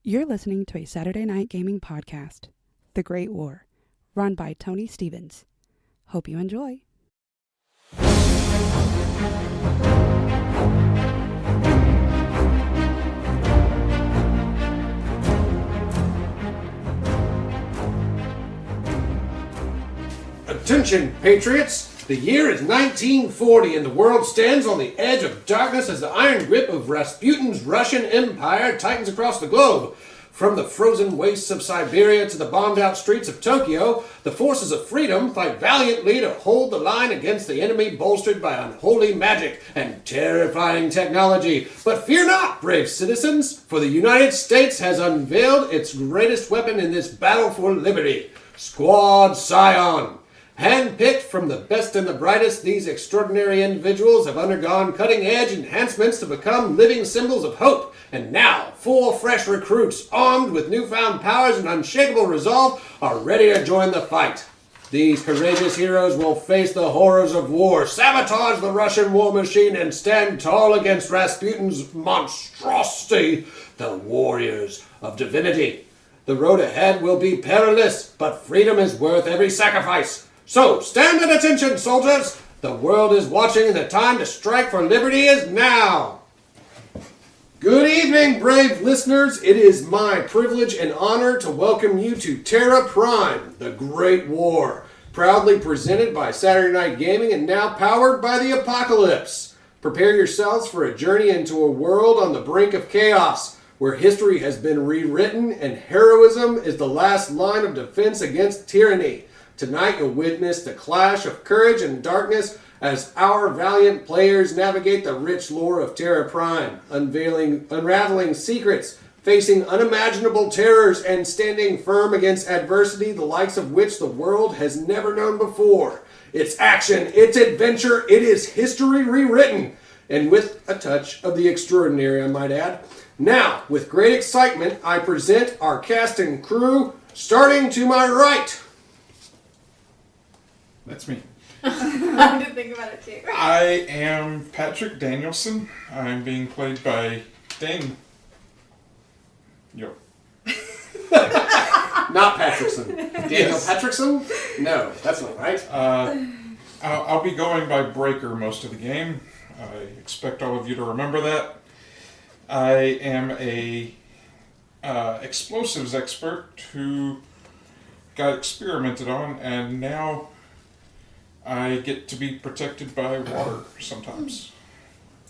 You're listening to a Saturday night gaming podcast, The Great War, run by Tony Stevens. Hope you enjoy. Attention, patriots! The year is 1940 and the world stands on the edge of darkness as the iron grip of Rasputin's Russian Empire tightens across the globe. From the frozen wastes of Siberia to the bombed-out streets of Tokyo, the forces of freedom fight valiantly to hold the line against the enemy bolstered by unholy magic and terrifying technology. But fear not, brave citizens, for the United States has unveiled its greatest weapon in this battle for liberty, Squad Scion. Handpicked from the best and the brightest, these extraordinary individuals have undergone cutting-edge enhancements to become living symbols of hope. And now, 4 fresh recruits, armed with newfound powers and unshakable resolve, are ready to join the fight. These courageous heroes will face the horrors of war, sabotage the Russian war machine, and stand tall against Rasputin's monstrosity, the warriors of divinity. The road ahead will be perilous, but freedom is worth every sacrifice. So, stand at attention, soldiers! The world is watching and the time to strike for liberty is now! Good evening, brave listeners. It is my privilege and honor to welcome you to Terra Prime, the Great War, proudly presented by Saturday Night Gaming and now powered by the Apocalypse. Prepare yourselves for a journey into a world on the brink of chaos, where history has been rewritten and heroism is the last line of defense against tyranny. Tonight you'll witness the clash of courage and darkness as our valiant players navigate the rich lore of Terra Prime, unraveling secrets, facing unimaginable terrors, and standing firm against adversity the likes of which the world has never known before. It's action, it's adventure, it is history rewritten, and with a touch of the extraordinary, I might add. Now, with great excitement, I present our cast and crew, starting to my right. That's me. I had to think about it too. I am Patrick Danielson. I'm being played by Dan. Yo. Not Patrickson. Daniel Yes. Patrickson? No, that's not right. I'll be going by Breaker most of the game. I expect all of you to remember that. I am a explosives expert who got experimented on, and now I get to be protected by water sometimes.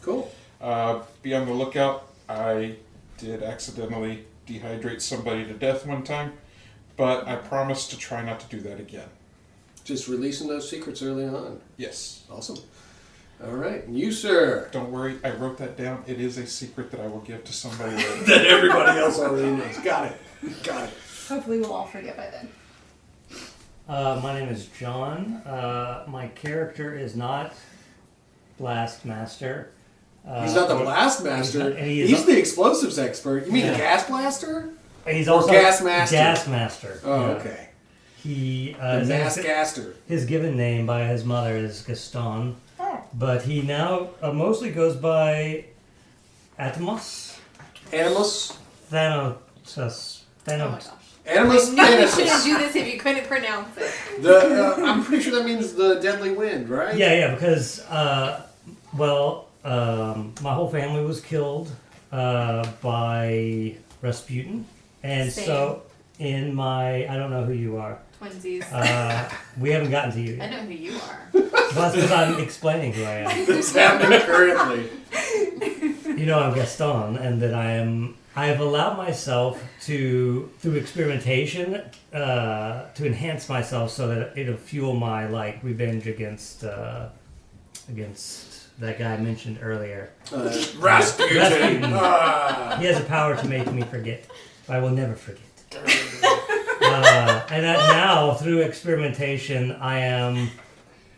Cool. Be on the lookout. I did accidentally dehydrate somebody to death one time, but I promise to try not to do that again. Just releasing those secrets early on. Yes. Awesome. All right. And you, sir. Don't worry, I wrote that down. It is a secret that I will give to somebody later. That everybody else already knows. Got it. Got it. Hopefully we'll all forget by then. My name is John. My character is not Blast Master. He's not the blast master. He's the explosives expert. You mean gas blaster? He's Or also gas master? Gas Master. Oh, yeah. okay. He The mass gaster. his given name by his mother is Gaston, but he now mostly goes by Atomos. Animus. Thanatos. Oh my gosh. Animus I knew you thanatos. shouldn't do this if you couldn't pronounce it. I'm pretty sure that means the deadly wind, right? Yeah, because my whole family was killed by Rasputin, and Same. so in my I don't know who you are. Twinsies. We haven't gotten to you I yet. know who you are. Well, that's because I'm explaining who I am. It's happening currently. You know, I'm Gaston, and that I have allowed myself to, through experimentation, to enhance myself so that it'll fuel my revenge against that guy I mentioned earlier. Rasputin. Rasputin. Ah. He has a power to make me forget, but I will never forget. And that now, through experimentation, I am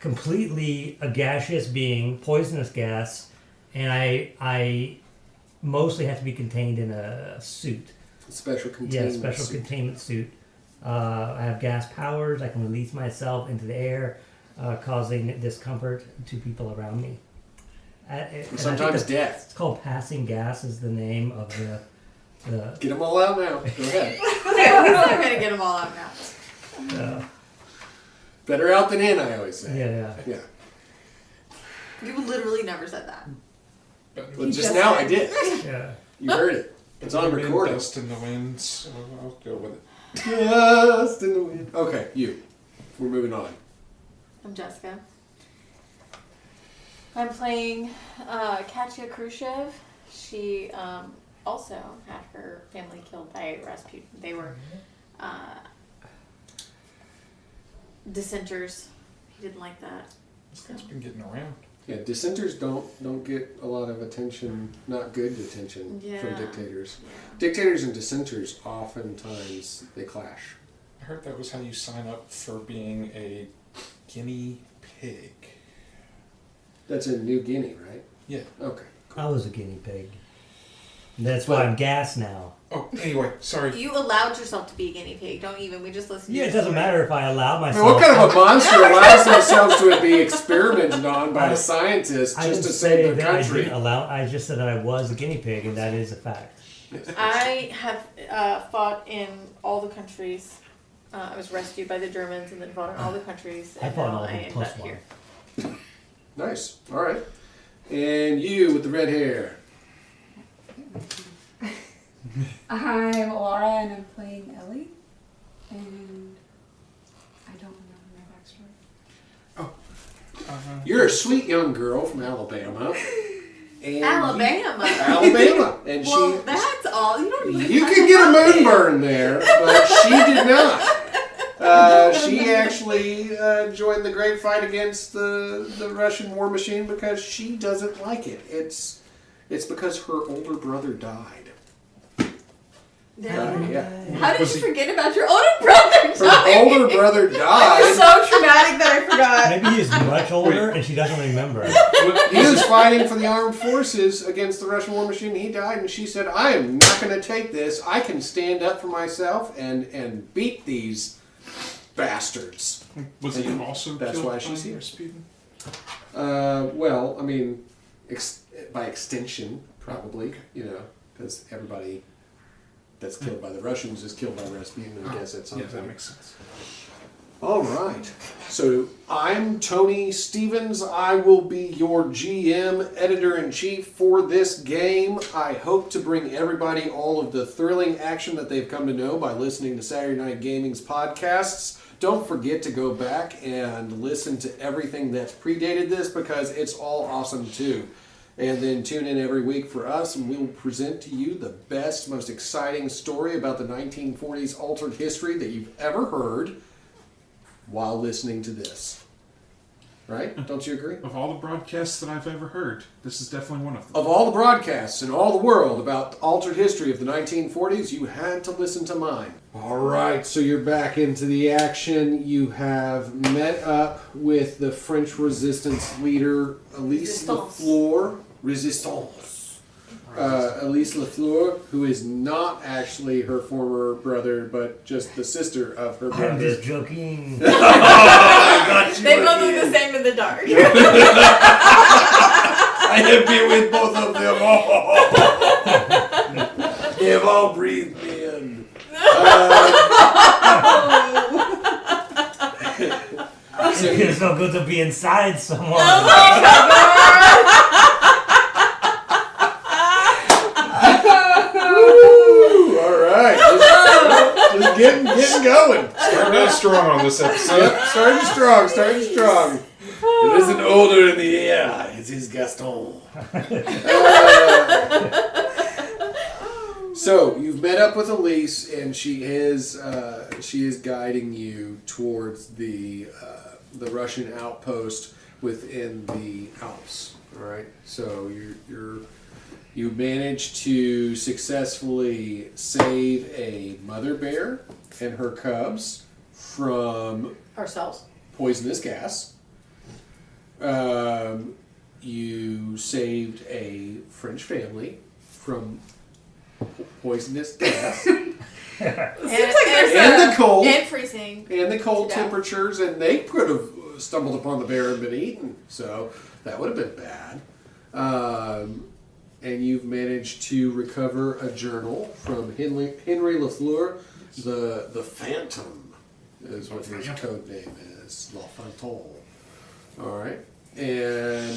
completely a gaseous being, poisonous gas, and I mostly have to be contained in a suit. Special containment. Yeah, special containment suit. I have gas powers. I can release myself into the air, causing discomfort to people around me. And Sometimes death. It's called passing gas is the name of Get them all out now. Go ahead. We're not going to get them all out now. Better out than in, I always say. Yeah. Yeah. You literally never said that. Well, just now I did. Yeah. You heard it. It's on Wind, recording. Dust in the wind, so I'll go with it. Dust in the wind. Okay, you. We're moving on. I'm Jessica. I'm playing Katya Khrushchev. She also had her family killed by Rasputin. They were dissenters. He didn't like that. This guy's been getting around. Yeah, dissenters don't get a lot of attention, not good attention from Yeah. dictators. Yeah. Dictators and dissenters oftentimes they clash. I heard that was how you sign up for being a guinea pig. That's in New Guinea, right? Yeah. Okay. I was a guinea pig. That's why I'm gas now. Oh, anyway, sorry. You allowed yourself to be a guinea pig. Don't even. We just listened to Yeah, it your doesn't story. matter if I allow I myself. mean, what kind of a monster allows themselves to be experimented on by a scientist I just to didn't save say their that country? I just said that I was a guinea pig, and that is a fact. I have fought in all the countries. I was rescued by the Germans and then fought in all the countries. I And fought in now all of I them ended plus up one. here. Nice. All right. And you with the red hair. I'm Laura and I'm playing Ellie. And I don't remember my backstory. You're a sweet young girl from Alabama. And Alabama. Alabama. And Well, that's all. You don't even you have could to get a have it. moonburn there, but she did not. She actually joined the great fight against the Russian war machine because she doesn't like it. It's because her older brother died. Yeah. How did Was you he- forget about your older brother? Her dying? older brother It was died. so traumatic that I forgot. Maybe he's much older, and she doesn't remember. He was fighting for the armed forces against the Russian war machine. He died, and she said, "I am not going to take this. I can stand up for myself and beat these bastards." Was he also That's killed why she's by here. Rasputin? Well, I mean, by extension, probably, because everybody that's killed by the Russians is killed by Rasputin, I guess, at some Yeah, that point. makes sense. All right. So I'm Tony Stevens. I will be your GM, editor-in-chief for this game. I hope to bring everybody all of the thrilling action that they've come to know by listening to Saturday Night Gaming's podcasts. Don't forget to go back and listen to everything that's predated this because it's all awesome too. And then tune in every week for us and we'll present to you the best, most exciting story about the 1940s altered history that you've ever heard while listening to this. Right? Don't you agree? Of all the broadcasts that I've ever heard, this is definitely one of them. Of all the broadcasts in all the world about the altered history of the 1940s, you had to listen to mine. All right, so you're back into the action. You have met up with the French resistance leader, Elise Lafleur. Resistance. Elise Lafleur, who is not actually her former brother, but just the sister of her I'm brother. just joking. They both look the same in the dark. I have been with both of them all. They have all breathed me in. It feels so good to be inside someone. Woo, all right, just getting going. Starting out strong on this episode. Yep, starting strong. It isn't older in the air. It is Gaston. So you've met up with Elise, and she is guiding you towards the Russian outpost within the Alps. All right. So you managed to successfully save a mother bear and her cubs from Ourselves. poisonous gas. You saved a French family from poisonous gas And the cold and freezing. and the cold Yeah. temperatures, and they could have stumbled upon the bear and been eaten. So that would have been bad. and you've managed to recover a journal from Henry Lafleur, the Phantom, is what his code name is, La Fantôme. All right, and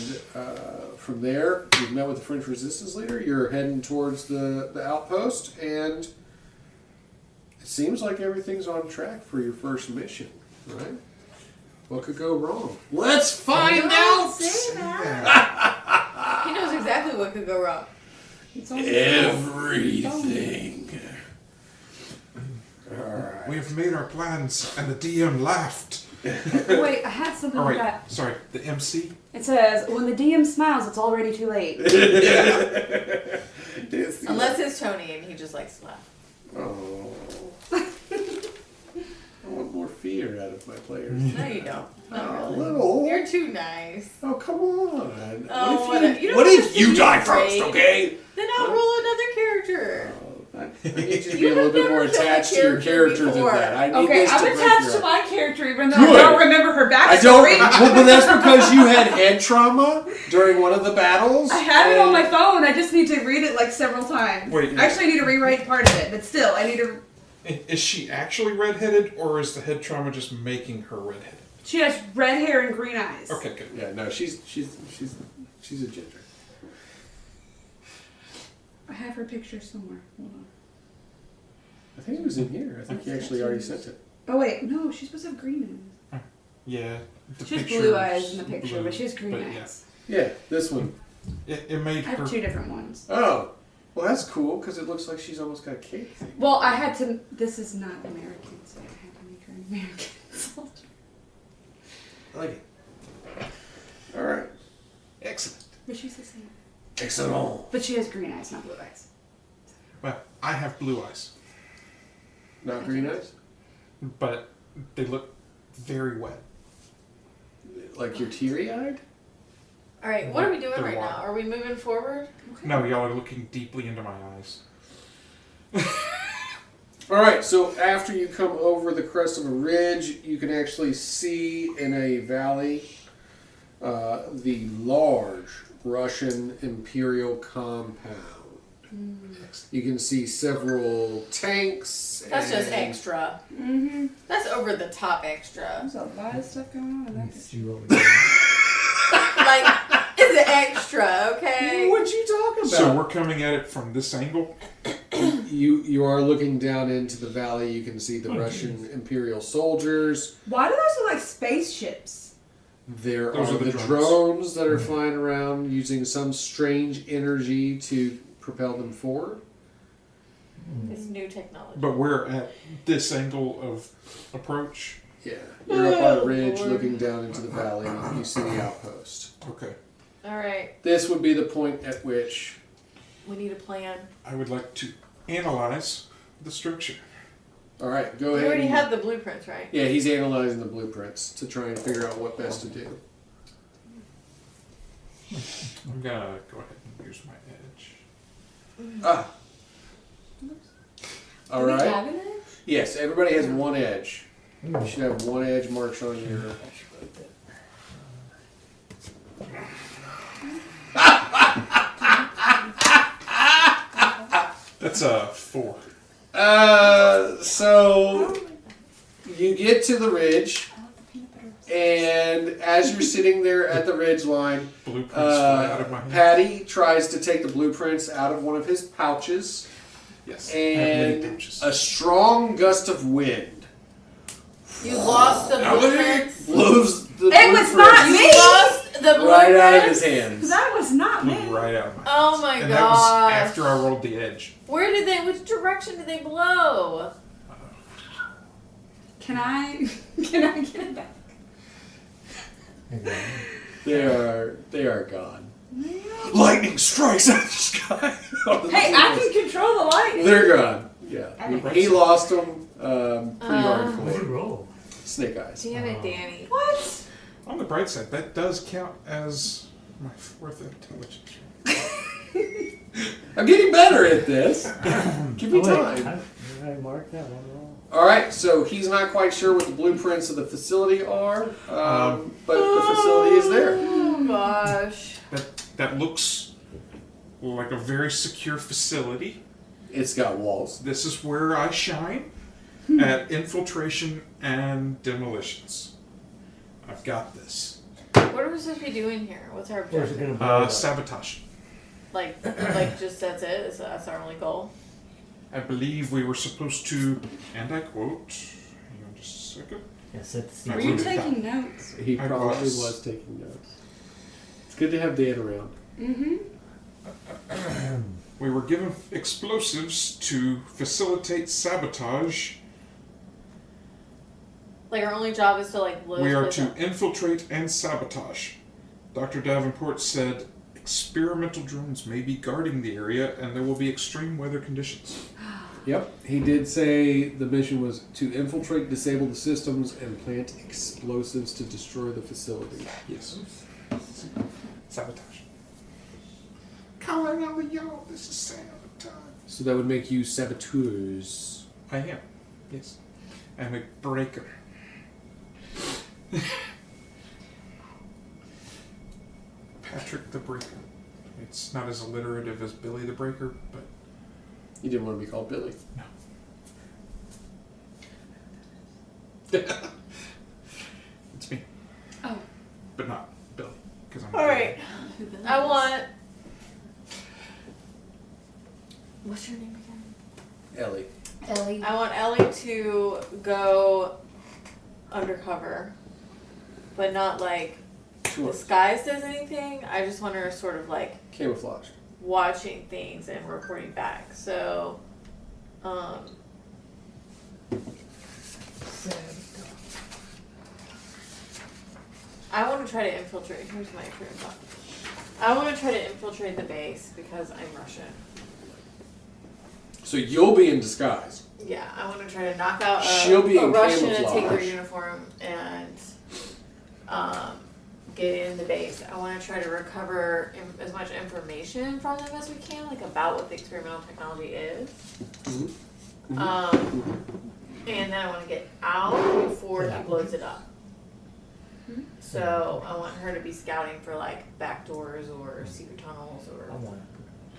from there, you've met with the French resistance leader. You're heading towards the outpost, and it seems like everything's on track for your first mission, right? What could go wrong? Let's find out! Say that. He knows exactly what could go wrong. Everything. Alright. We have made our plans, and the DM laughed. Wait, I had something All like right, that. sorry, the MC? It says, when the DM smiles, it's already too late. Unless it's Tony and he just likes to laugh. Oh. I want more fear out of my players. No, you don't. Not Oh, really. little. You're too nice. Oh, come on. Oh, what if you, you don't what have if to you be die afraid. first, okay? Then I'll roll another character. I need you to be You a little have bit more never killed a attached to your character characters before. than that. I need Okay, this I'm to break attached your to up. my character even though Good. I don't remember her backstory. I don't. Well, but that's because you had head trauma during one of the battles. I have it on and- my phone. I just need to read it like several times. Wait, Actually, I need to rewrite part of it, but still, I need to. Is she actually redheaded, or is the head trauma just making her redheaded? She has red hair and green eyes. Okay, good. Yeah, no, she's a ginger. I have her picture somewhere. Hold on. I think it was in here. I think you actually already sent it. Oh wait, no, she's supposed to have green eyes. Yeah. The She has picture's blue eyes in the picture, blue, but she has green but eyes. Yeah, this one. It made I her. have two different ones. Oh, well, that's cool because it looks like she's almost got a cape thing. Well, I had to. This is not American, so I had to make her an American soldier. I like it. All right. Excellent. But she's the same. Excellent. But she has green eyes, not blue eyes. Well, I have blue eyes, Not green eyes? but they look very wet. Like you're teary-eyed? All right, what are we doing They're right water. now? Are we moving forward? No, y'all are looking deeply into my eyes. All right, so after you come over the crest of a ridge, you can actually see in a valley the large Russian Imperial compound. You can see several tanks. That's just and- extra. Mm-hmm. That's over the top extra. There's a lot of stuff going on in that. Let's see what we got. Like, it's an extra, okay? What you talking about? So we're coming at it from this angle. You are looking down into the valley. You can see the Russian Imperial soldiers. Why do those look like spaceships? There Those are are the the drones. drones that are flying around using some strange energy to propel them forward. It's new technology. But we're at this angle of approach. Yeah, you're up on a ridge Lord. looking down into the valley. You see the outpost. Okay. All right, This would be the point at which we need a plan. I would like to analyze the structure. All right, go You ahead. already and- have the blueprints, right? Yeah, he's analyzing the blueprints to try and figure out what best to do. I'm gonna go ahead and use my edge. Ah. All Do we right. have an edge? Yes, everybody has one edge. You should have one edge marked on your. That's a 4. So you get to the ridge, and as you're sitting there at the ridge line, Blueprints fly out of my hand. Patty tries to take the blueprints out of one of his pouches, Yes. I have many and pouches. a strong gust of wind You lost the blueprints. blows the It was blueprints not You me! lost the blueprints. right out of his hands. That was not Blew me. right out of my hands. Oh my And that was gosh. after I rolled the edge. Where did they? Which direction did they blow? Can I get it back? They are gone. Lightning strikes out of the sky. Hey, I can control the lightning. They're gone. Yeah, he lost them pretty What'd you hardcore. roll? Snake eyes. Damn it, Danny. What? On the bright side, that does count as my 4th intelligence. I'm getting better at this. Give me Oh, wait, time. I marked that one wrong. All right, so he's not quite sure what the blueprints of the facility are, but the facility is there. Oh gosh. That looks like a very secure facility. It's got walls. This is where I shine at infiltration and demolitions. I've got this. What are we supposed to be doing here? What's our Where's it objective? gonna blow up? Sabotage. Like just that's it? That's our only goal? I believe we were supposed to, and I quote, hang on just a second. Yes, it's I Were you wrote it taking down. notes? He I probably was. was taking notes. It's good to have Dan around. Mm-hmm. We were given explosives to facilitate sabotage. Like our only job is to like load We are this to up. infiltrate and sabotage. Dr. Davenport said experimental drones may be guarding the area and there will be extreme weather conditions. Yep, he did say the mission was to infiltrate, disable the systems, and plant explosives to destroy the facility. Yes. Sabotage. Calling out y'all, this is sabotage. So that would make you saboteurs. I am. Yes. I'm a breaker. Patrick the Breaker. It's not as alliterative as Billy the Breaker, but You didn't want to be called Billy. it's me. Oh. But not Billy, because I'm. Alright. I want. What's your name again? Ellie. Ellie. I want Ellie to go undercover, but not like Sure. disguised as anything. I just want her sort of like Camouflaged. watching things and reporting back. So, I want to try to infiltrate. Here's my train of thought. I want to try to infiltrate the base because I'm Russian. So you'll be in disguise. Yeah, I want to try to knock out She'll be a in Russian and take their camouflage. uniform and get in the base. I want to try to recover as much information from them as we can, like about what the experimental technology is. Mm-hmm. And then I want to get out before Yeah. he blows it up. So I want her to be scouting for like back doors or secret tunnels or I want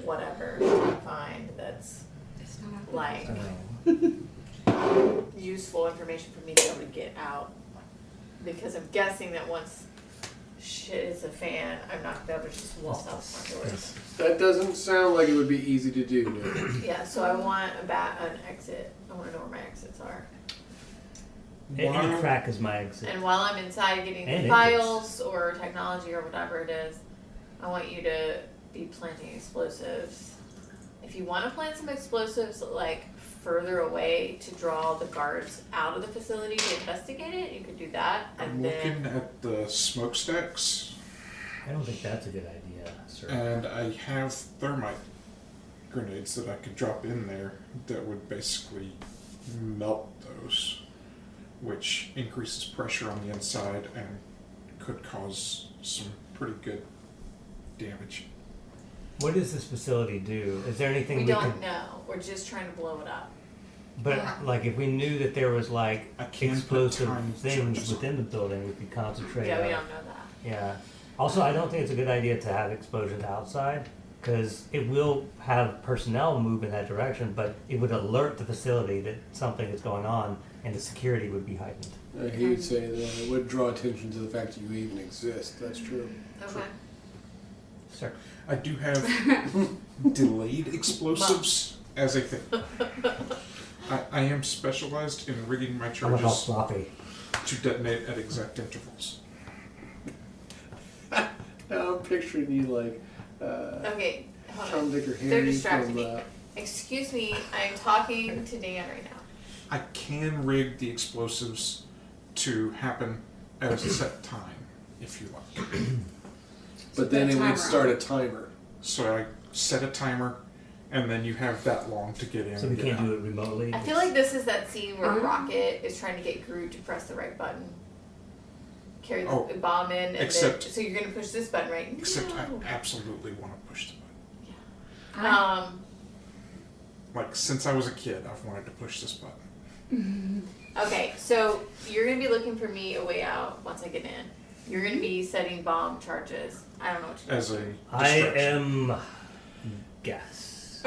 whatever she can find that's It's not out. like it. useful information for me to be able to get out. Because I'm guessing that once shit hits a fan, I'm not gonna be able to just walk out the front doors. That doesn't sound like it would be easy to do. No. Yeah, so I want an exit. I want to know where my exits are. Any crack is my exit. And while I'm inside getting And the exits. files or technology or whatever it is, I want you to be planting explosives. If you want to plant some explosives like further away to draw the guards out of the facility to investigate it, you could do that. I'm And looking then at the smokestacks, I don't think that's a good idea, sir. and I have thermite grenades that I could drop in there that would basically melt those, which increases pressure on the inside and could cause some pretty good damage. What does this facility do? Is there anything we we don't could? know. We're just trying to blow it up. But like, if we knew that there was like I can't put explosive time things charges on. within the building, we could concentrate. Yeah, we on- don't know that. Yeah. Also, I don't think it's a good idea to have explosions outside because it will have personnel move in that direction, but it would alert the facility that something is going on, and the security would be heightened. He would say that it would draw attention to the fact that you even exist. That's true. Okay. Sir. I do have delayed explosives as a thing. I am specialized in rigging my I'm gonna help charges sloppy. to detonate at exact intervals. Now I'm picturing you like Okay, hold Tom, on. Dick, or They're Harry distracting from. me. Excuse me, I'm talking to Dan right now. I can rig the explosives to happen at a set time, if you like. But then Put a it timer would start on a timer. So I set a timer, and then you have that long to get in. So we and get can't out. do it remotely. I feel like this is that scene where Uh-huh. Rocket is trying to get Groot to press the right button. Carry the Oh, bomb in, and except- then, so you're gonna push this button, right? Except No. I absolutely want to push the button. Like, since I was a kid, I've wanted to push this button. Okay, so you're gonna be looking for me a way out once I get in. You're gonna be setting bomb charges. I don't know what to do. As a I distraction. am gas.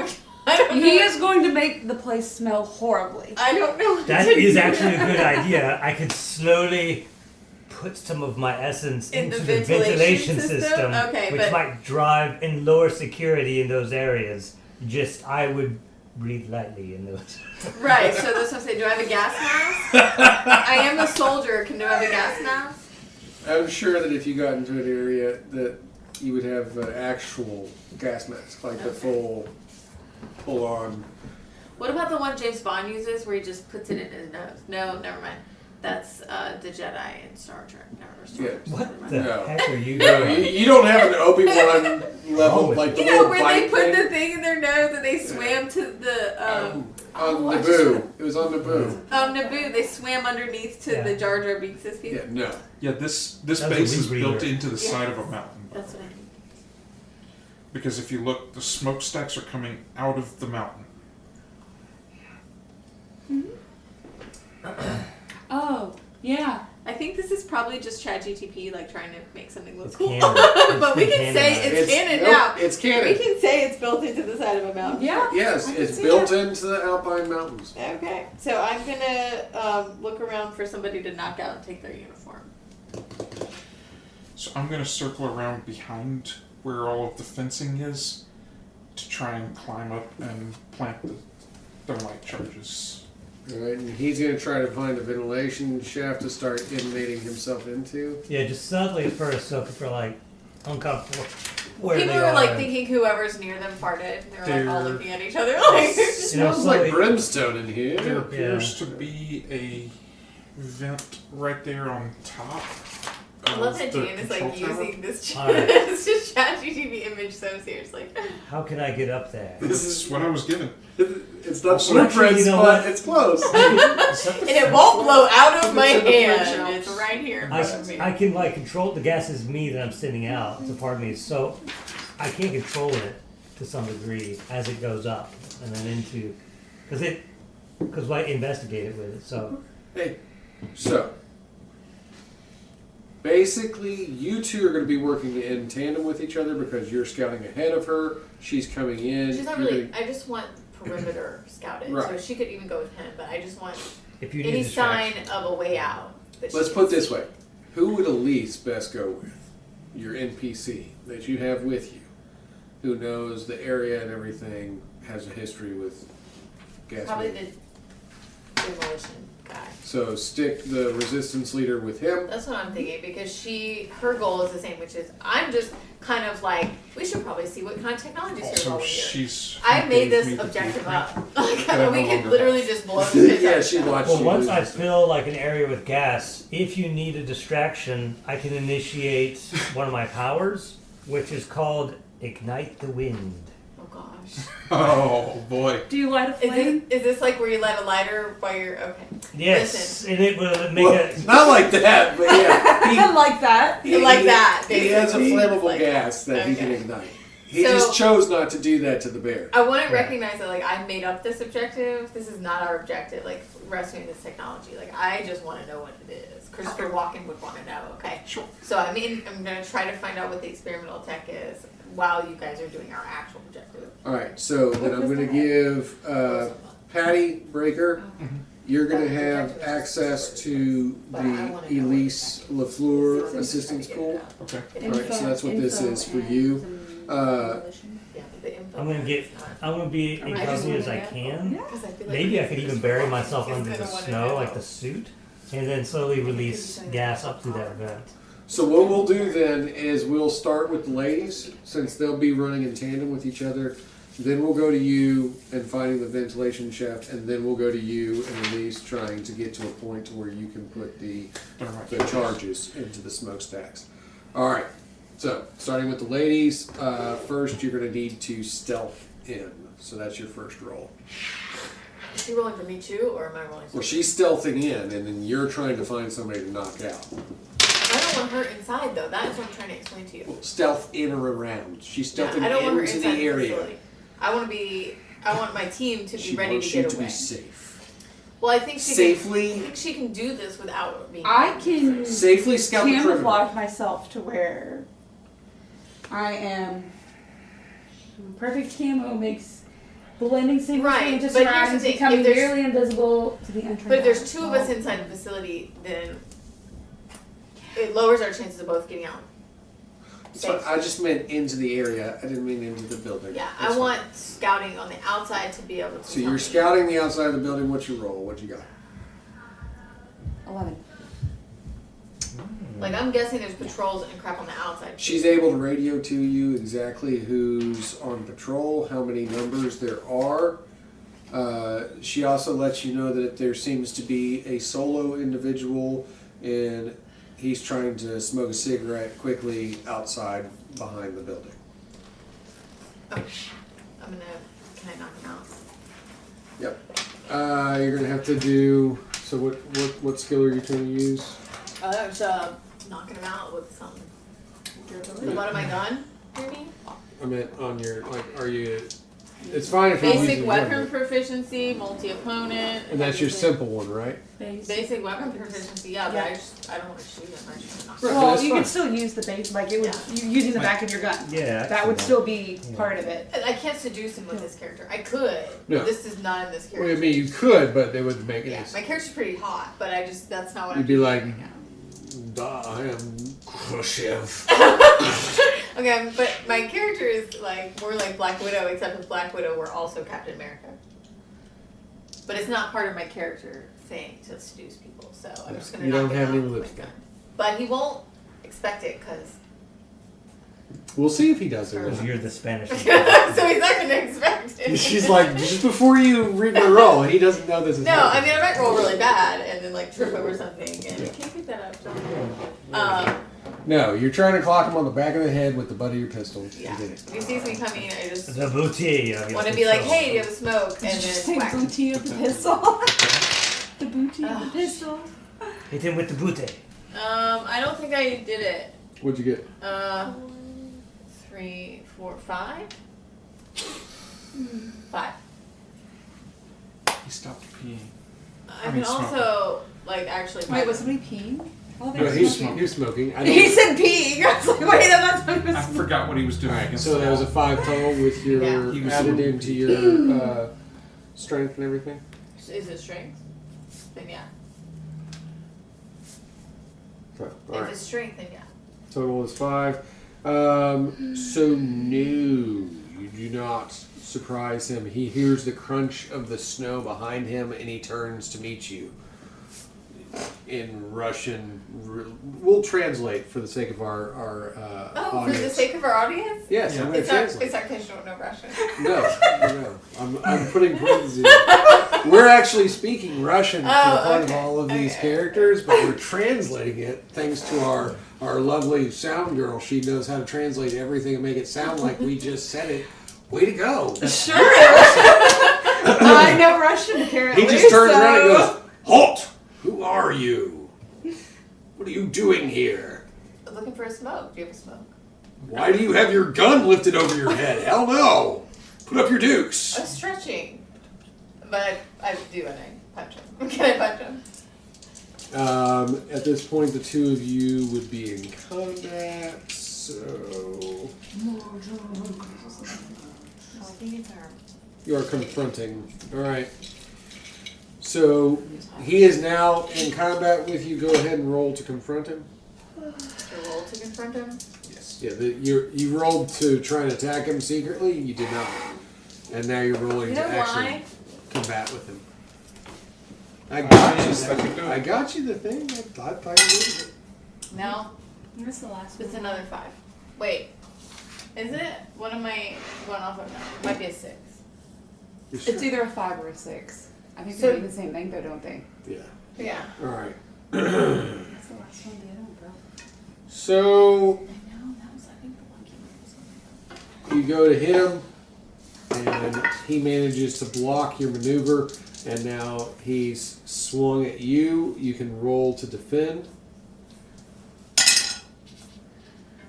I don't know. He is going to make the place smell horribly. I don't know. What That to is do. actually a good idea. I could slowly put some of my essence In into the the ventilation ventilation system, system? Okay, which but- might drive in lower security in those areas. Just I would breathe lightly in those. Right, so that's what I'm saying. Do I have a gas mask? I am a soldier. Do I have a gas mask? I'm sure that if you got into an area that you would have actual gas mask, like the full on. What about the one James Bond uses where he just puts it in his nose? No, never mind. That's the Jedi in Star Trek. Never Star Trek. What Never mind. the No. heck are you No, doing? you don't have an Obi-Wan level with like the You know little where they bite put thing. the thing in their nose and they swam to the on I just Naboo. It was on Naboo. Naboo. They swam underneath to Yeah. the Jar Jar Binks biscuit. Yeah, no. Yeah, this That's a base is wind built breather. into the Yeah. side of a mountain. That's what I mean. Because if you look, the smokestacks are coming out of the mountain. Oh, yeah. I think this is probably just ChatGTP like trying to make something look It's cool. canon. But we It's can been say canonized. it's canon nope, now. It's We canon. can say it's built into the side of a mountain. Yeah. Yes, I can it's see built that. into the Alpine Mountains. Okay, so I'm gonna look around for somebody to knock out and take their uniform. So I'm going to circle around behind where all of the fencing is to try and climb up and plant the thermite charges. Alright, and he's going to try to find a ventilation shaft to start emanating himself into. Yeah, just subtly at first, so people are like uncomfortable where People they are like are. thinking whoever's near them farted. They're like all They're- looking at each other like. You know, Smells slowly- like brimstone in here. There appears to be a vent right there on top. I love that of the Jan is like control tower. using this Alright. it's just ChatGPT image so seriously. How can I get up there? This is what I was given. It's not Also, blueprints, actually, you know but what? it's close. And it won't blow out of my It's in the French hand. Alps. It's right here in front of me. I can like control the gas is me that I'm sending out. It's a part of me, so I can control it to some degree as it goes up and then into because I investigated with it. So Hey, so basically, you two are going to be working in tandem with each other because you're scouting ahead of her. She's coming in. She's not you're really. gonna- I just want perimeter scouted, so Right. she could even go with him. But I just want if you need any a sign distraction- of a way out. that Let's she put can this see. way: who would Elise best go with? Your NPC that you have with you, who knows the area and everything, has a history with gas. Probably main. the demolition guy. So stick the resistance leader with him. That's what I'm thinking because her goal is the same, which is I'm just kind of like we should probably see what kind of technologies are Also, involved here. she's. I made gave this me the objective blueprint. up. That I we no could longer literally have. just blow the piss out Yeah, of she stuff. watched. Well, you once lose I this. fill like an area with gas, if you need a distraction, I can initiate one of my powers, which is called Ignite the Wind. Oh gosh. Oh boy. Do you light a flame? Is this like where you light a lighter while you're okay? Yes, Listen. and it will make Well, a. not like that, but yeah. I like that. Like that, He has a basically. flammable Like gas that he can okay. ignite. He So- just chose not to do that to the bear. I want to recognize that like I made up this objective. This is not our objective. Like rescuing this technology. Like I just want to know what it is. Christopher Walken would want to know. Okay. Sure. So I'm gonna try to find out what the experimental tech is while you guys are doing our actual objective. All right, so then I'm going to give Patty Breaker. You're going to have access to the Elise Lafleur assistance pool. Okay. All right, so that's what this is for you. Yeah, but the info I'm gonna get. I'm gonna be I just incognito as I wanna can. Because I feel like Maybe I could even bury myself Because under they the don't wanna snow, know. like the suit, and then slowly release gas up through that vent. So what we'll do then is we'll start with the ladies, since they'll be running in tandem with each other. Then we'll go to you and finding the ventilation shaft, and then we'll go to you and Elise trying to get to a point to where you can put the charges into the smokestacks. All right. So starting with the ladies, first you're going to need to stealth in. So that's your first roll. Is she rolling for me too, or am I rolling? Well, she's stealthing in, and then you're trying to find somebody to knock out. I don't want her inside though. That's what I'm trying to explain to you. Well, stealth in or around. She's Yeah, stealthing I don't want her into inside the area. facility. I want my team to be She ready wants to you get to away. be safe. Well, I think she Safely. Can, I think she can do this without me. I can Safely scout the perimeter. camouflage myself to where I am Perfect camo makes blending seamlessly Right, into but here's the surroundings, thing, becoming if there's- nearly invisible to the entrance. But if there's two of us inside the facility, then it lowers our chances of both getting out. So I just meant into the area. I didn't mean into the building. Yeah, That's I want scouting on the outside to be able to. So tell you're me. scouting the outside of the building. What's your roll? What you got? 11. Like, I'm guessing there's patrols and crap on the outside. She's able to radio to you exactly who's on patrol, how many numbers there are. She also lets you know that there seems to be a solo individual, and he's trying to smoke a cigarette quickly outside behind the building. Okay. Can I knock him out? Yep. You're gonna have to do. So what skill are you trying to use? There's knocking him out with some. The butt of my gun, you mean? I meant on your are you? It's fine if you're Basic using weapon one, proficiency, multi-opponent. and that's your everything. simple one, right? Basic weapon proficiency, yeah, but Yeah. I don't want to shoot him. I just want to knock Right. him Well, that's you fine. could still use the base, like it would, Yeah. you using the back of your gun. Yeah, That would actually. still be part of it. out. I can't seduce him with this character. I could. No. But this is not in this character. Well, I mean, you could, but they wouldn't make Yeah, any. my character's pretty hot, but that's not what You'd I'm be doing like, right now. I am Khrushchev. Okay, but my character is like more like Black Widow, except with Black Widow we're also Captain America. But it's not part of my character thing to seduce people, so I'm just gonna You knock don't him have out any with my lipstick. gun. But he won't expect it because We'll see if he does it. or Because not. you're the Spanish. so he's not gonna expect it. She's like, just before you read the roll, he doesn't know this is No, I happening. mean I might roll really bad and then like trip over something and can you pick that up, John? No, you're trying to clock him on the back of the head with the butt of your pistol. Yeah. You did it. If he sees me coming, I just The booty of your want to be like, control. hey, do you have a smoke? Did And you then say whack. booty of the pistol? The booty of the pistol. Hit him with the booty. I don't think I did it. What'd you get? 3, 4, 5? 5. He stopped peeing. I mean, can also, like, actually. Wait, was somebody peeing? Oh, No, he's he's smoking. I He don't, said peeing. I was like, wait, that's not I forgot what he was doing. against so the that was a wall. 5 total with your Yeah. He was- added into your strength and everything. Is it strength? Then yeah. So, If all right. it's strength, then yeah. Total is 5. So no, you do not surprise him. He hears the crunch of the snow behind him, and he turns to meet you. In Russian, we'll translate for the sake of our Oh, for audience. the sake of our audience? Yes, I'm going to It's not translate. because you don't know Russian. No. I'm putting parentheses. We're actually speaking Russian for part of okay, all of these okay. characters, but we're translating it thanks to our lovely sound girl. She knows how to translate everything and make it sound like we just said it. Way to go. Sure. I know Russian apparently. He just turns so- around and goes, "Halt! Who are you? What are you doing here? Looking for a smoke. Do you have a smoke? Why do you have your gun lifted over your head? Hell no! Put up your dukes." I'm stretching. But I do and I punch him. Can I punch him? At this point, the two of you would be in combat, so you are confronting. All right. So he is now in combat with you. Go ahead and roll to confront him. To roll to confront him? Yes. Yeah. You rolled to try and attack him secretly. You did not, and now you're rolling You to know actually why? combat with him. I got you. Yes, I can do it. I got you the thing. I thought you needed it. No. What's the last It's one? another 5. Wait. Is it? What am I going off of now? It might be a 6. You sure? It's either a 5 or a 6. I think So- they mean the same thing though, don't they? Yeah. Yeah. All right. What's the last one? The other one, bro. So I know. That was, I think, the lucky one. you go to hit him, and he manages to block your maneuver, and now he's swung at you. You can roll to defend.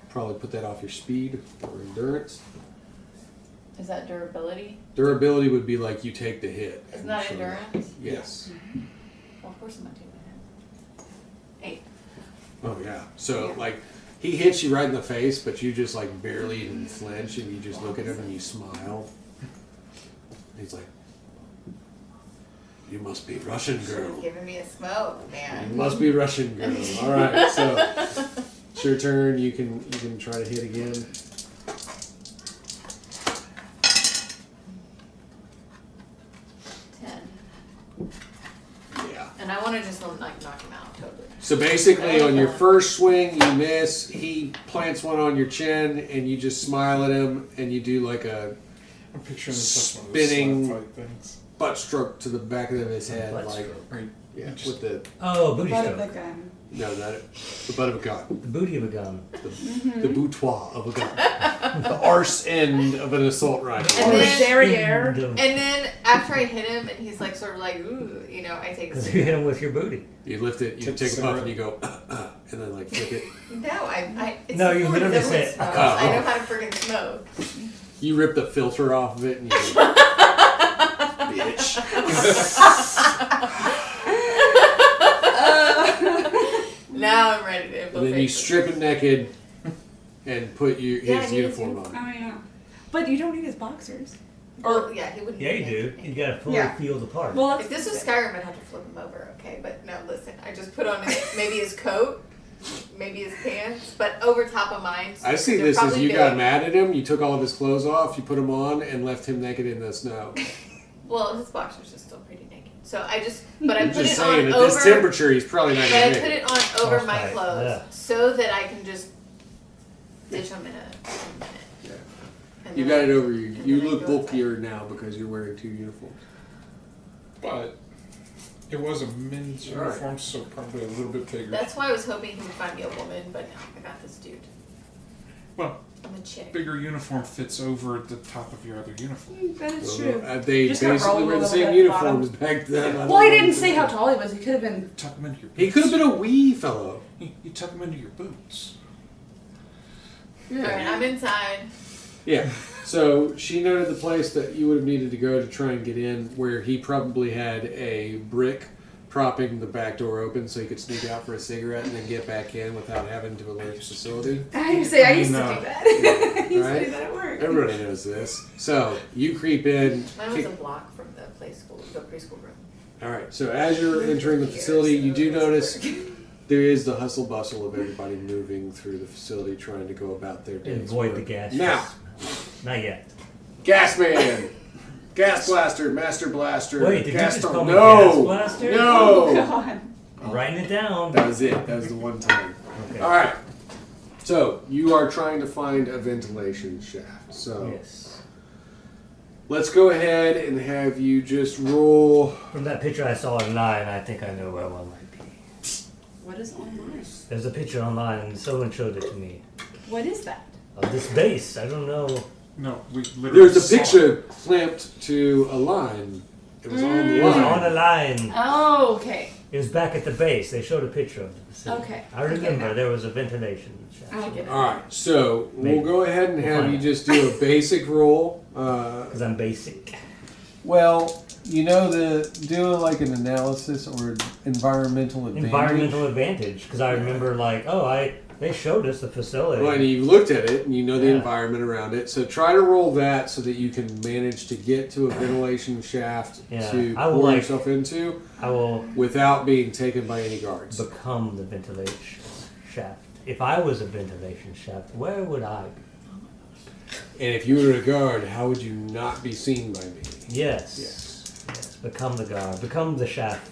Probably put that off your speed or endurance. Is that durability? Durability would be like you take the hit. Isn't that So- endurance? Yes. Well, of course I'm not taking it. 8. Oh yeah. So Yeah. like He hits you right in the face, but you just like barely even flinch, and you just look at him and you smile. He's like, "You must be Russian girl. Giving me a smoke, You man. must be Russian girl." All right, so it's your turn. You can try to hit again. 10. Yeah. And I want to just like knock him out totally. So basically, on your first swing, you miss. He plants one on your chin, and you just smile at him, and you do like a I'm picturing this as one of those spinning slap fight things. butt stroke to the back of his head, Butt like stroke. Right. yeah, You just- with the Oh, booty Butt of the stroke. gun. no, not it, the butt of a gun, The booty of a gun. the boutoir of a gun, the arse end of an assault rifle. And Or then- derriere. And then after I hit him, and he's like sort of like, ooh, you know, I take a Because you hit him with your booty. You lift it, you Take take a puff, cigarette. and you go, and then like flick it. No, I it's No, the you point, literally everyone say, smokes. "Oh." I know how to freaking smoke. You rip the filter off of it, and you go, bitch. Now I'm ready to And infiltrate. then you this. strip him naked and put his Yeah, I need his uniform Oh, on. yeah. But you don't need his boxers. Well, yeah, he wouldn't. Yeah, you be do. naked. You gotta fully Yeah. feel the part. Well, If this was Skyrim, I'd have to flip him over, okay? But no, listen, I just put on maybe his coat, maybe his pants, but over top of mine. I see they're this as probably you big. got mad at him, you took all of his clothes off, you put him on, and left him naked in the snow. Well, his boxers are still pretty naked. So I just, but I I'm put just it saying, on at over. this temperature, he's probably not But I going to put make it. it on over my Frostbite, clothes yeah. so that I can just ditch them in a minute. Yeah. And You then got I- it over you. and You then I look go bulkier now because you're wearing two uniforms. But it was a men's All right. uniform, so probably a little bit bigger. That's why I was hoping he would find me a woman, but no, I got this dude. Well, I'm a chick. bigger uniform fits over the top of your other uniform. That is Well, true. they Just gotta roll basically a wear the little same bit at the uniforms back then. Well, I didn't say how tall he was. He could have been. Tuck them into your boots. He could have been a wee fellow. You tuck them into your boots. Alright, I'm inside. Yeah. So she noted the place that you would have needed to go to try and get in, where he probably had a brick propping the back door open so he could sneak out for a cigarette and then get back in without having to alert the facility. I used to I do know. that. I used to Right? do that at work. Everybody knows this. So you creep in. Mine was kick- a block from the preschool room. All right. So as you're entering the facility, you do notice there is the hustle bustle of everybody moving through the facility, trying to go about their days. Avoid the work. gas. Now, Not yet. gas man, gas blaster, master blaster. Wait, did you gas just storm. call me No, gas blaster? Oh, no. God. I'm writing it down. That was it. That was the one time. Okay. All right. So you are trying to find a ventilation shaft. So Yes. let's go ahead and have you just roll. From that picture I saw online, I think I know where one might be. What is online? There's a picture online, and someone showed it to me. What is that? Of this base. I don't know. No, we literally There's a saw it. picture clamped to a line. It was on the It was line. on a line. Oh, okay. It was back at the base. They showed a picture of the facility. Okay, I I get remember that. there was a ventilation shaft. I get it. All right. So Maybe. we'll go ahead and We'll have find you it. just do a basic roll. Because I'm basic. Well, you know, do like an analysis or environmental advantage. Environmental advantage. Because I remember, like, they showed us the facility. Well, and you've looked at it and you know the Yeah. environment around it. So try to roll that so that you can manage to get to a ventilation shaft Yeah, to I will, pour like- yourself into I will without being taken by any guards. become the ventilation shaft. If I was a ventilation shaft, where would I be? And if you were a guard, how would you not be seen by me? Yes. Yes. Yes. Become the guard. Become the shaft.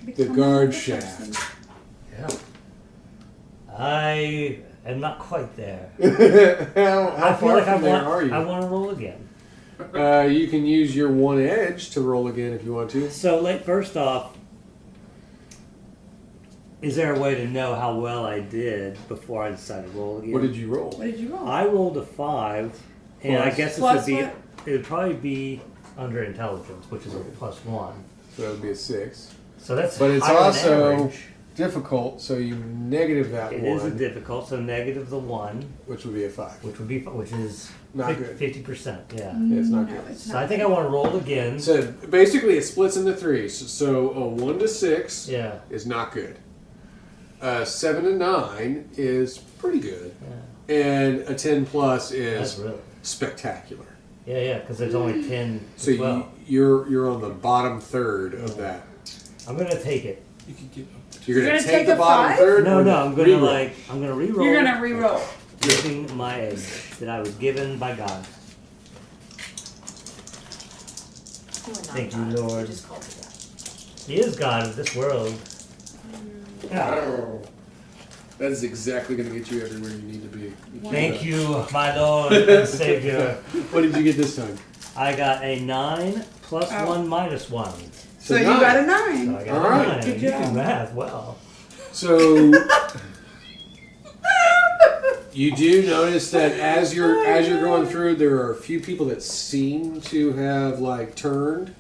The Become guard another shaft. person. Yeah. I am not quite there. How I feel far like from there are I you? want to roll again. You can use your one edge to roll again if you want to. So, like, first off, is there a way to know how well I did before I decided to roll again? What did you roll? What did you roll? I rolled a 5, and I Plus- guess Plus it what? would probably be under intelligence, which is a +1. So that would be a 6. So that's But it's higher than also average. difficult, so you negative that It one, is a difficult, so negative the 1, which would be a 5. which is Not good. 50%. Yeah. Yeah, it's not No, good. it's So not. I think I want to roll again. So basically, it splits into 3. So a 1 to 6 Yeah. is not good. 7 and 9 is pretty good, and a 10 plus is That's really. spectacular. Yeah, because there's only 10 to So 12. you're on the bottom third of that. I'm gonna take it. You can get You're gonna You're gonna take take the a bottom 5? third. No, or I'm gonna reroll? re-roll. You're gonna re-roll. Using my egg that I was given by God. You are not Thank you, God. Lord. You just called me that. He is God of this world. Oh. That is exactly going to get you everywhere you need to be. Thank you, my Lord and Savior. What did you get this time? I got a 9 plus Oh. 1 minus 1. So you 9. got a So 9. I got All a right. 9. Good You job. do math well. So you do notice that as you're going through, there are a few people that seem to have like turned.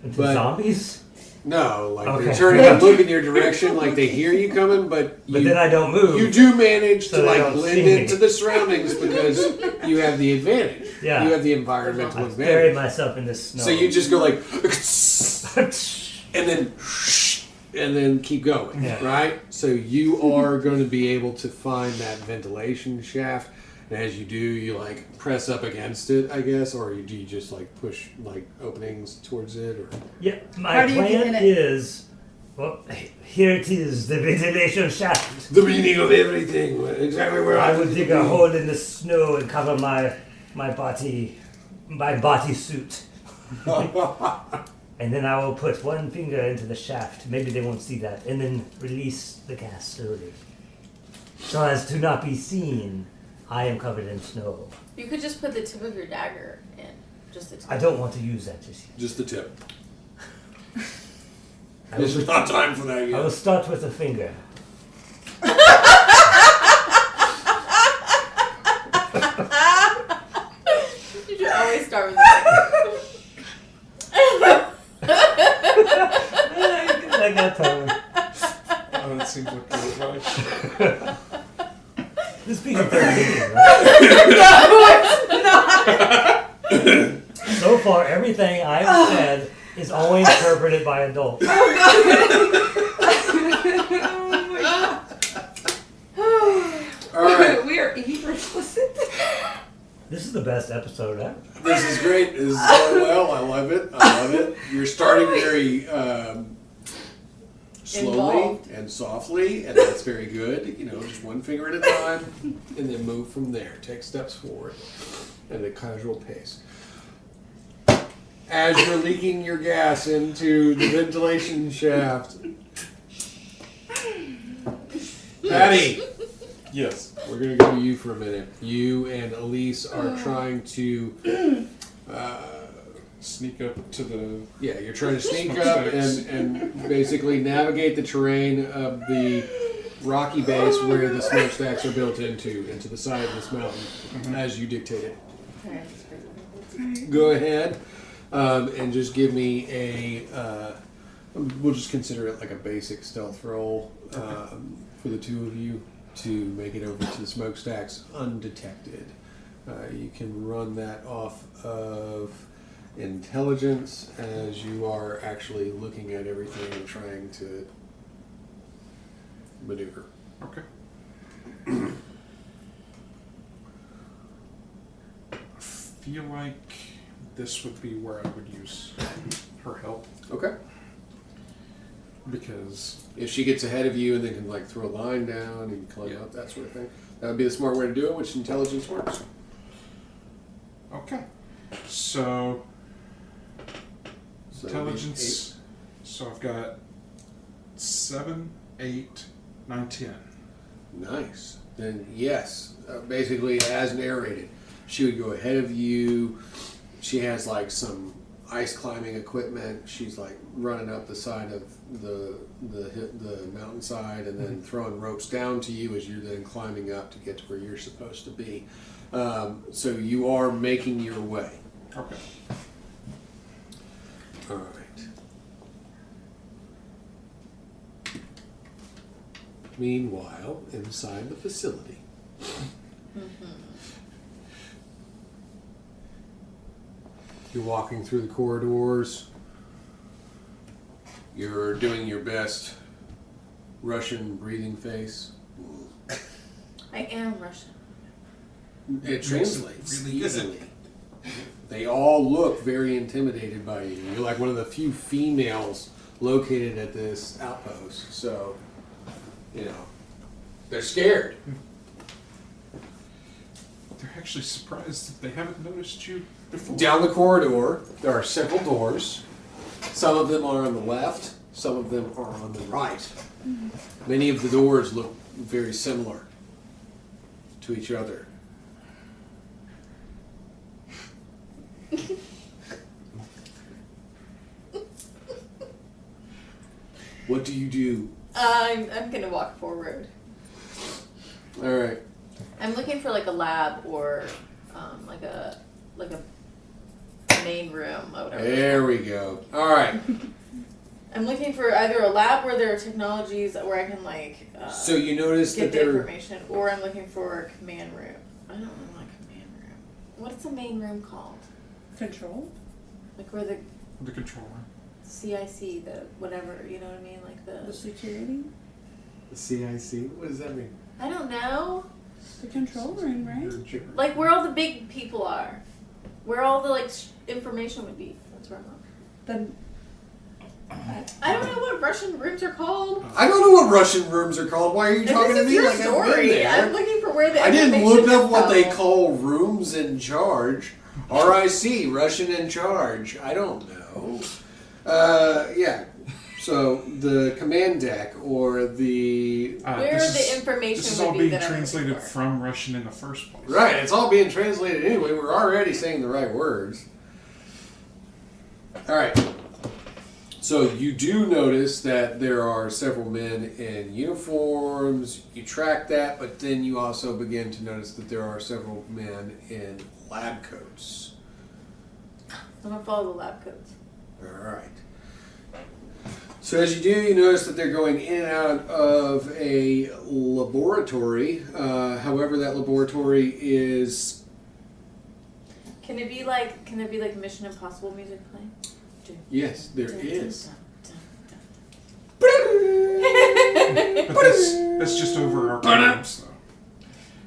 Into But- zombies? No, like they're Okay. turning and looking your direction, like they hear you coming, but But then I don't move. you do manage So to they like don't blend see me. into the surroundings because you have the advantage. Yeah. You have the environmental I buried advantage. myself in the snow. So you just go like, and then keep going, Yeah. right? So you are going to be able to find that ventilation shaft, and as you do, you like press up against it, I guess, or do you just like push like openings towards it, or Yeah, How my do you get in plan it? is, well, here it is, the ventilation shaft. the meaning of everything, exactly where I I would dig a hole in the snow and cover my body suit. And then I will put one finger into the shaft. Maybe they won't see that. And then release the gas slowly. So as to not be seen, I am covered in snow. You could just put the tip of your dagger in. Just the tip. I don't want to use that just yet. Just the tip. I There's will, not time for that I will yet. start with a finger. You should always start with the I got time. Oh, that seems like good advice. This being 13, right? So far, everything I've said is only interpreted by adults. All right, We are eager explicit. This is the best episode ever. this is great. This is going well. I love it. I love it. You're starting very slowly Involved. and softly, and that's very good. You know, just one finger at a time, and then move from there. Take steps forward at a casual pace. As you're leaking your gas into the ventilation shaft, Patty, Yes. we're gonna go to you for a minute. You and Elise are trying to. Sneak up to the. Yeah, you're trying to sneak up and basically navigate the terrain of the rocky base where the smokestacks are built into the side of this mountain, as you dictated. Go ahead and just give me a. We'll just consider it like a basic stealth roll for the two of you to make it over to the smokestacks undetected. You can run that off of intelligence as you are actually looking at everything and trying to maneuver. Okay. I feel like this would be where I would use her help Okay. because If she gets ahead of you and then can like throw a line down and climb up, that sort of thing, that would be the smart way to do it, which intelligence works. okay. So So that'd be intelligence. So I've got 7, 8, 9, 10. 8. Nice. Then yes, basically as narrated, she would go ahead of you. She has like some ice climbing equipment. She's like running up the side of the mountainside and then throwing ropes down to you as you're then climbing up to get to where you're supposed to be. So you are making your way. Okay. All right. Meanwhile, inside the facility. You're walking through the corridors. You're doing your best Russian breathing face. I am Russian. It translates Really good. easily. They all look very intimidated by you. You're like one of the few females located at this outpost, so they're scared. They're actually surprised that they haven't noticed you before. Down the corridor, there are several doors. Some of them are on the left, some of them are on the right. Many of the doors look very similar to each other. What do you do? I'm gonna walk forward. All right. I'm looking for like a lab or like a main room or whatever. There we go. All right. I'm looking for either a lab where there are technologies where I can like So you notice get that the there. information, or I'm looking for a command room. I don't know what a command room. What's the main room called? Control? Like where the The controller. CIC, the whatever, you know what I mean? Like The the security? CIC? What does that mean? I don't know. The control room, right? Like where all the big people are, where all the like information would be. That's where I'm at. The I don't know what Russian rooms are called. I don't know what Russian rooms are called. Why are you This talking to is me your like I've been story. there? I'm looking for where the I didn't information look up is what they held. call rooms in charge. RIC, Russian in charge. I don't know. Yeah. So the command deck or the Where the information This is would all be being that I'm looking translated for. from Russian in the first place. right. It's all being translated anyway. We're already saying the right words. All right. So you do notice that there are several men in uniforms. You track that, but then you also begin to notice that there are several men in lab coats. I'm gonna follow the lab codes. All right. So as you do, you notice that they're going in and out of a laboratory. However, that laboratory is. Can there be like Mission Impossible music playing? Yes, there is. But that's just over our times, though.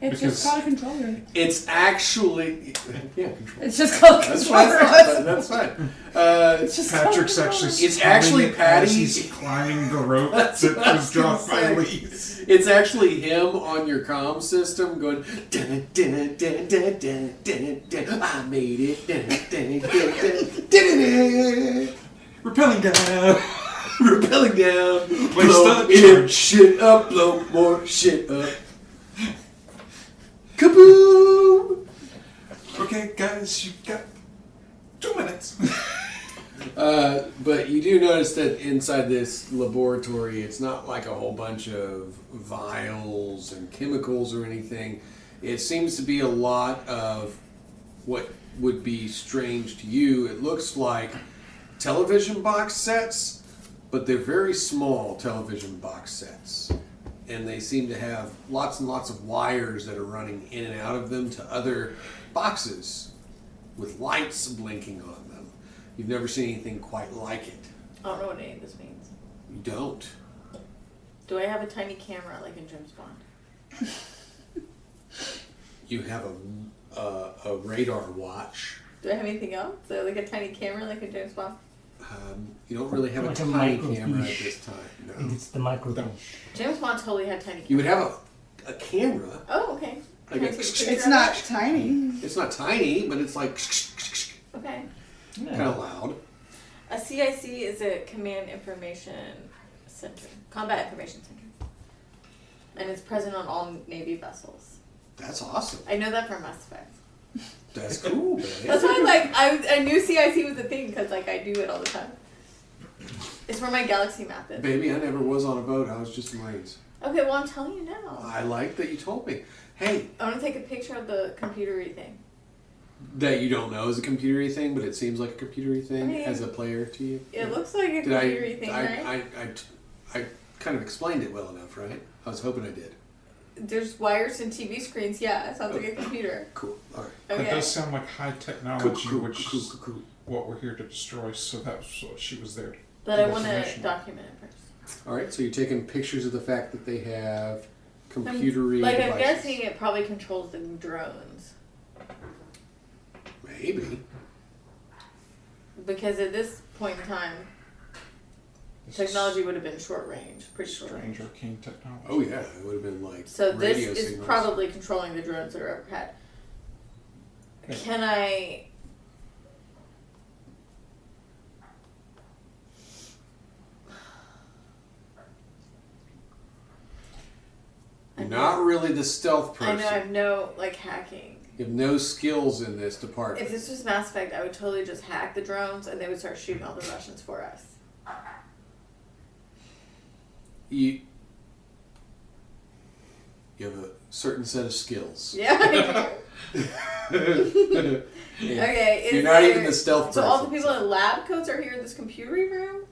It's Because- just called a control room. It's actually control. It's just called a That's control fine. room. That's fine. It's just called Patrick's a actually control It's actually screaming as Patty. he's climbing the rope That's that what I was was gonna dropped by say. Elise. It's actually him on your comm system going. Dun, dun, dun, dun, dun, dun, dun, I made it. Dun, dun, dun, dun, dun, dun. Repelling down. Repelling down. Place Blow the it charge. shit up. Blow more shit up. Kaboom! Okay, guys, you got 2 minutes. But you do notice that inside this laboratory, it's not like a whole bunch of vials and chemicals or anything. It seems to be a lot of what would be strange to you. It looks like television box sets, but they're very small television box sets. And they seem to have lots and lots of wires that are running in and out of them to other boxes with lights blinking on them. You've never seen anything quite like it. I don't know what any of this means. You don't. Do I have a tiny camera like in James Bond? You have a radar watch. Do I have anything else? So like a tiny camera like in James Bond? You don't really have Like a a tiny microfiche. camera at this time. No. It's the microphone. James Bond totally had tiny cameras. You would have a camera. Oh, okay. Like Can I a- take a picture It's of not it? tiny. It's not tiny, but it's like Okay. kind of loud. A CIC is a Command Information Center, Combat Information Center, and it's present on all Navy vessels. That's awesome. I know that from Mass Effect. That's cool, man. That's why I knew CIC was a thing because I do it all the time. It's where my galaxy map is. Baby, I never was on a boat. I was just a Marines. Okay, well I'm telling you now. I like that you told me. Hey, I want to take a picture of the computery thing. that you don't know is a computery thing, but it seems like a computery thing I mean, as a player to you. It looks like a Did I, computery thing, right? I kind of explained it well enough, right? I was hoping I did. There's wires and TV screens. Yeah, it sounds like a computer. Cool. All right. That Okay. does sound like high technology, Cool. which is what we're here to destroy, so that's what she was there. But I The want to information. document it first. All right, so you're taking pictures of the fact that they have computery I'm devices. guessing it probably controls the drones. Maybe. Because at this point in time, This technology would have been short range, pretty short range. Strange arcane technology. Oh yeah, it would have been like So this radio is signals. probably controlling the drones that are overhead. Okay. Can I? You're not really the stealth person. I know I have no hacking. You have no skills in this department. If this was Mass Effect, I would totally just hack the drones and they would start shooting all the Russians for us. You have a certain set of skills. Yeah. I do. Yeah. Okay. You're not even the stealth So person. all the people in lab coats are here in this computery room.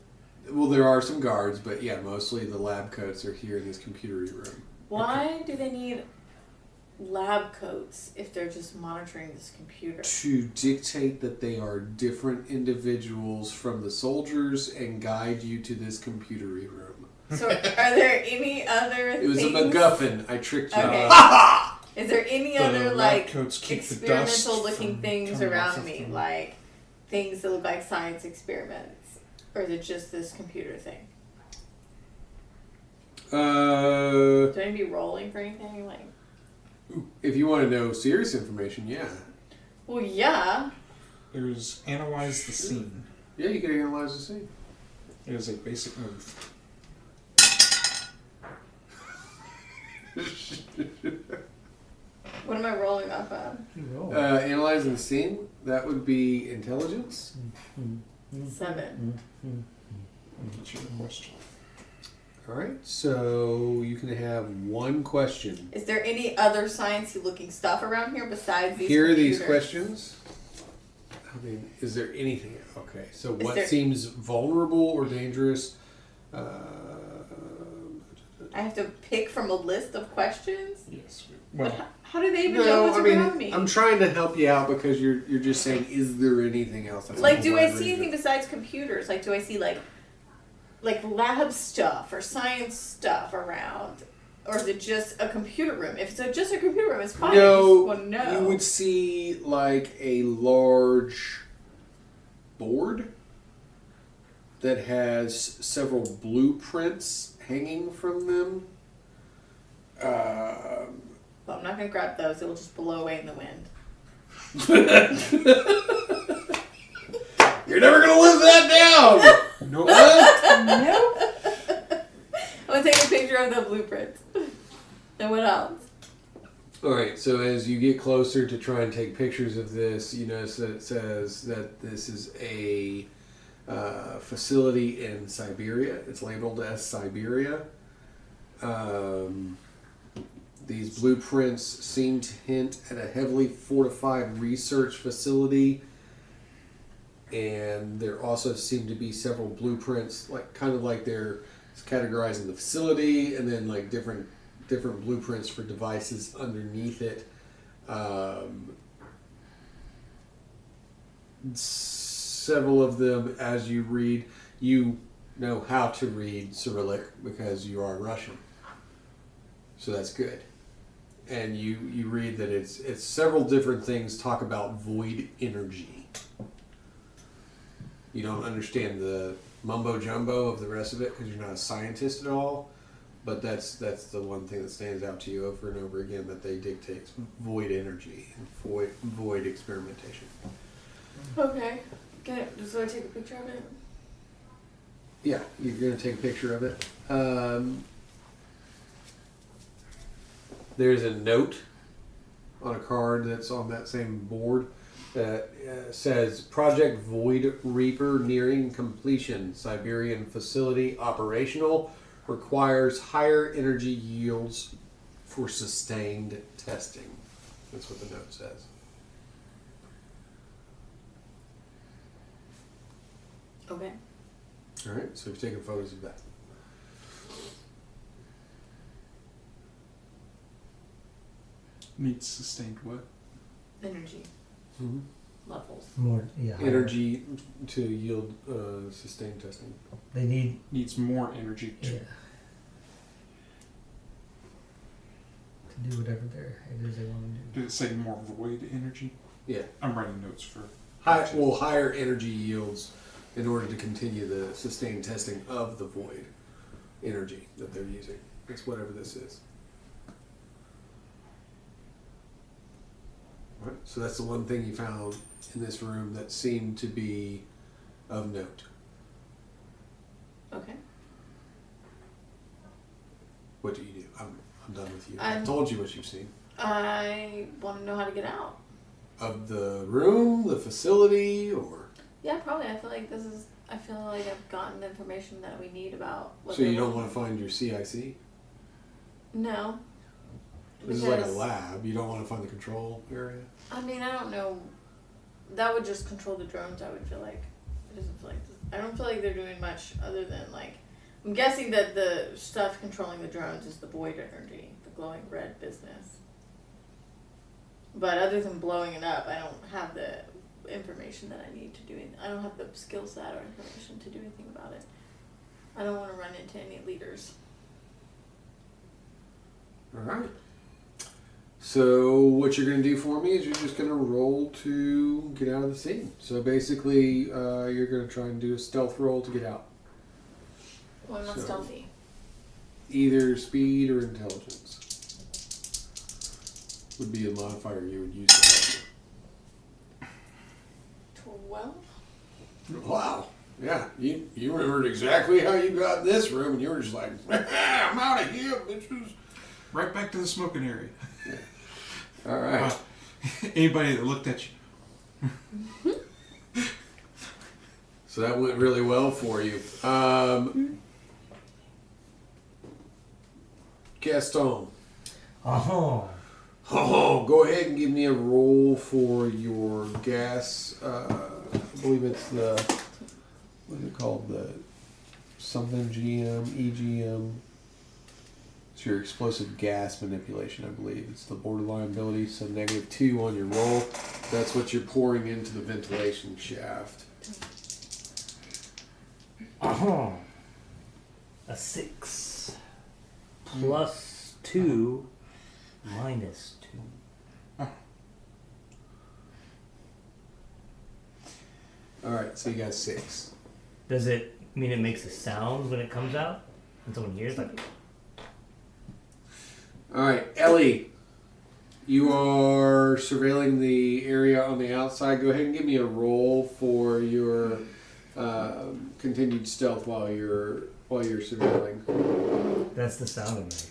Well, there are some guards, but yeah, mostly the lab coats are here in this computery room. Why do they need lab coats if they're just monitoring this computer? To dictate that they are different individuals from the soldiers and guide you to this computery room. So are there any other It was things? a MacGuffin. I tricked you. Okay. Is there any The other lab coats keep the dust experimental looking from things coming off around of me? them. Like things that look like science experiments? Or is it just this computer thing? Do I need to be rolling for anything? Like, If you want to know serious information, yeah. well, yeah. There's analyze the scene. Yeah, you can analyze the scene. It is a basic move. What am I rolling off of? Analyzing the scene, that would be intelligence. 7. That's your question. All right, so you can have one question. Is there any other sciencey looking stuff around here besides these Here are these computers? questions. I mean, is there anything? Okay, so Is what there- seems vulnerable or dangerous? I have to pick from a list of questions? Yes. But Well, how do they even know what's around me? I'm trying to help you out because you're just saying, is there anything else? That's Like, a do wide I range see of- anything besides computers? Like, do I see like lab stuff or science stuff around, or is it just a computer room? If it's just a computer room, it's fine. I No, just want to know. you would see like a large board that has several blueprints hanging from them. Well, I'm not gonna grab those. It will just blow away in the wind. You're never gonna live that down. no. Nope. I'm gonna take a picture of the blueprints. And what else? All right. So as you get closer to try and take pictures of this, you notice that it says that this is a facility in Siberia. It's labeled as Siberia. These blueprints seem to hint at a heavily fortified research facility, and there also seem to be several blueprints, like kind of like they're categorizing the facility, and then like different blueprints for devices underneath it. Several of them, as you read, you know how to read Cyrillic because you are Russian, so that's good. And you read that it's several different things talk about void energy. You don't understand the mumbo jumbo of the rest of it because you're not a scientist at all, but that's the one thing that stands out to you over and over again, that they dictate void energy and void experimentation. Okay. Just want to take a picture of it? Yeah, you're going to take a picture of it. There's a note on a card that's on that same board that says Project Void Reaper nearing completion. Siberian facility operational, requires higher energy yields for sustained testing. That's what the note says. Okay. All right, so we've taken photos of that. Needs sustained what? Energy. Mm-hmm. levels. More, yeah. Energy to yield sustained testing. They need. Needs more energy to Yeah. To do whatever it is they want to do. Did it say more void energy? Yeah. I'm writing notes for. Higher energy yields in order to continue the sustained testing of the void energy that they're using. It's whatever this is. Right. So that's the one thing you found in this room that seemed to be of note. Okay. What do you do? I'm done with you. I I told you what you've seen. I want to know how to get out. Of the room, the facility, or... Yeah, probably. I feel like I've gotten the information that we need about what So you they're don't looking want to find your CIC? No. This is like a Because- lab. You don't want to find the control area? I mean, I don't know. That would just control the drones, I would feel like. It doesn't feel like I don't feel like they're doing much other than, like... I'm guessing that the stuff controlling the drones is the void energy, the glowing red business. But other than blowing it up, I don't have the information that I need to do anything. I don't have the skill set or information to do anything about it. I don't want to run into any leaders. Alright. So what you're going to do for me is you're just going to roll to get out of the scene. So basically, you're going to try and do a stealth roll to get out. Well, I'm not So- stealthy. Either speed or intelligence would be a modifier you would use to help 12? you. Wow. Yeah, you remembered exactly how you got in this room, and you were just like, I'm out of here, bitches. Right back to the smoking area. All right. Wow. Anybody that looked at you. So that went really well for you. Gaston. Oh. Oh, go ahead and give me a roll for your gas. I believe it's the, what is it called? The something GM, EGM. It's your explosive gas manipulation, I believe. It's the borderline ability, so -2 on your roll. That's what you're pouring into the ventilation shaft. Oh. A 6 plus 2 minus 2. Alright, so you got 6. Does it mean it makes a sound when it comes out? And someone hears like. Alright, Ellie, you are surveilling the area on the outside. Go ahead and give me a roll for your continued stealth while you're surveilling. That's the sound it makes.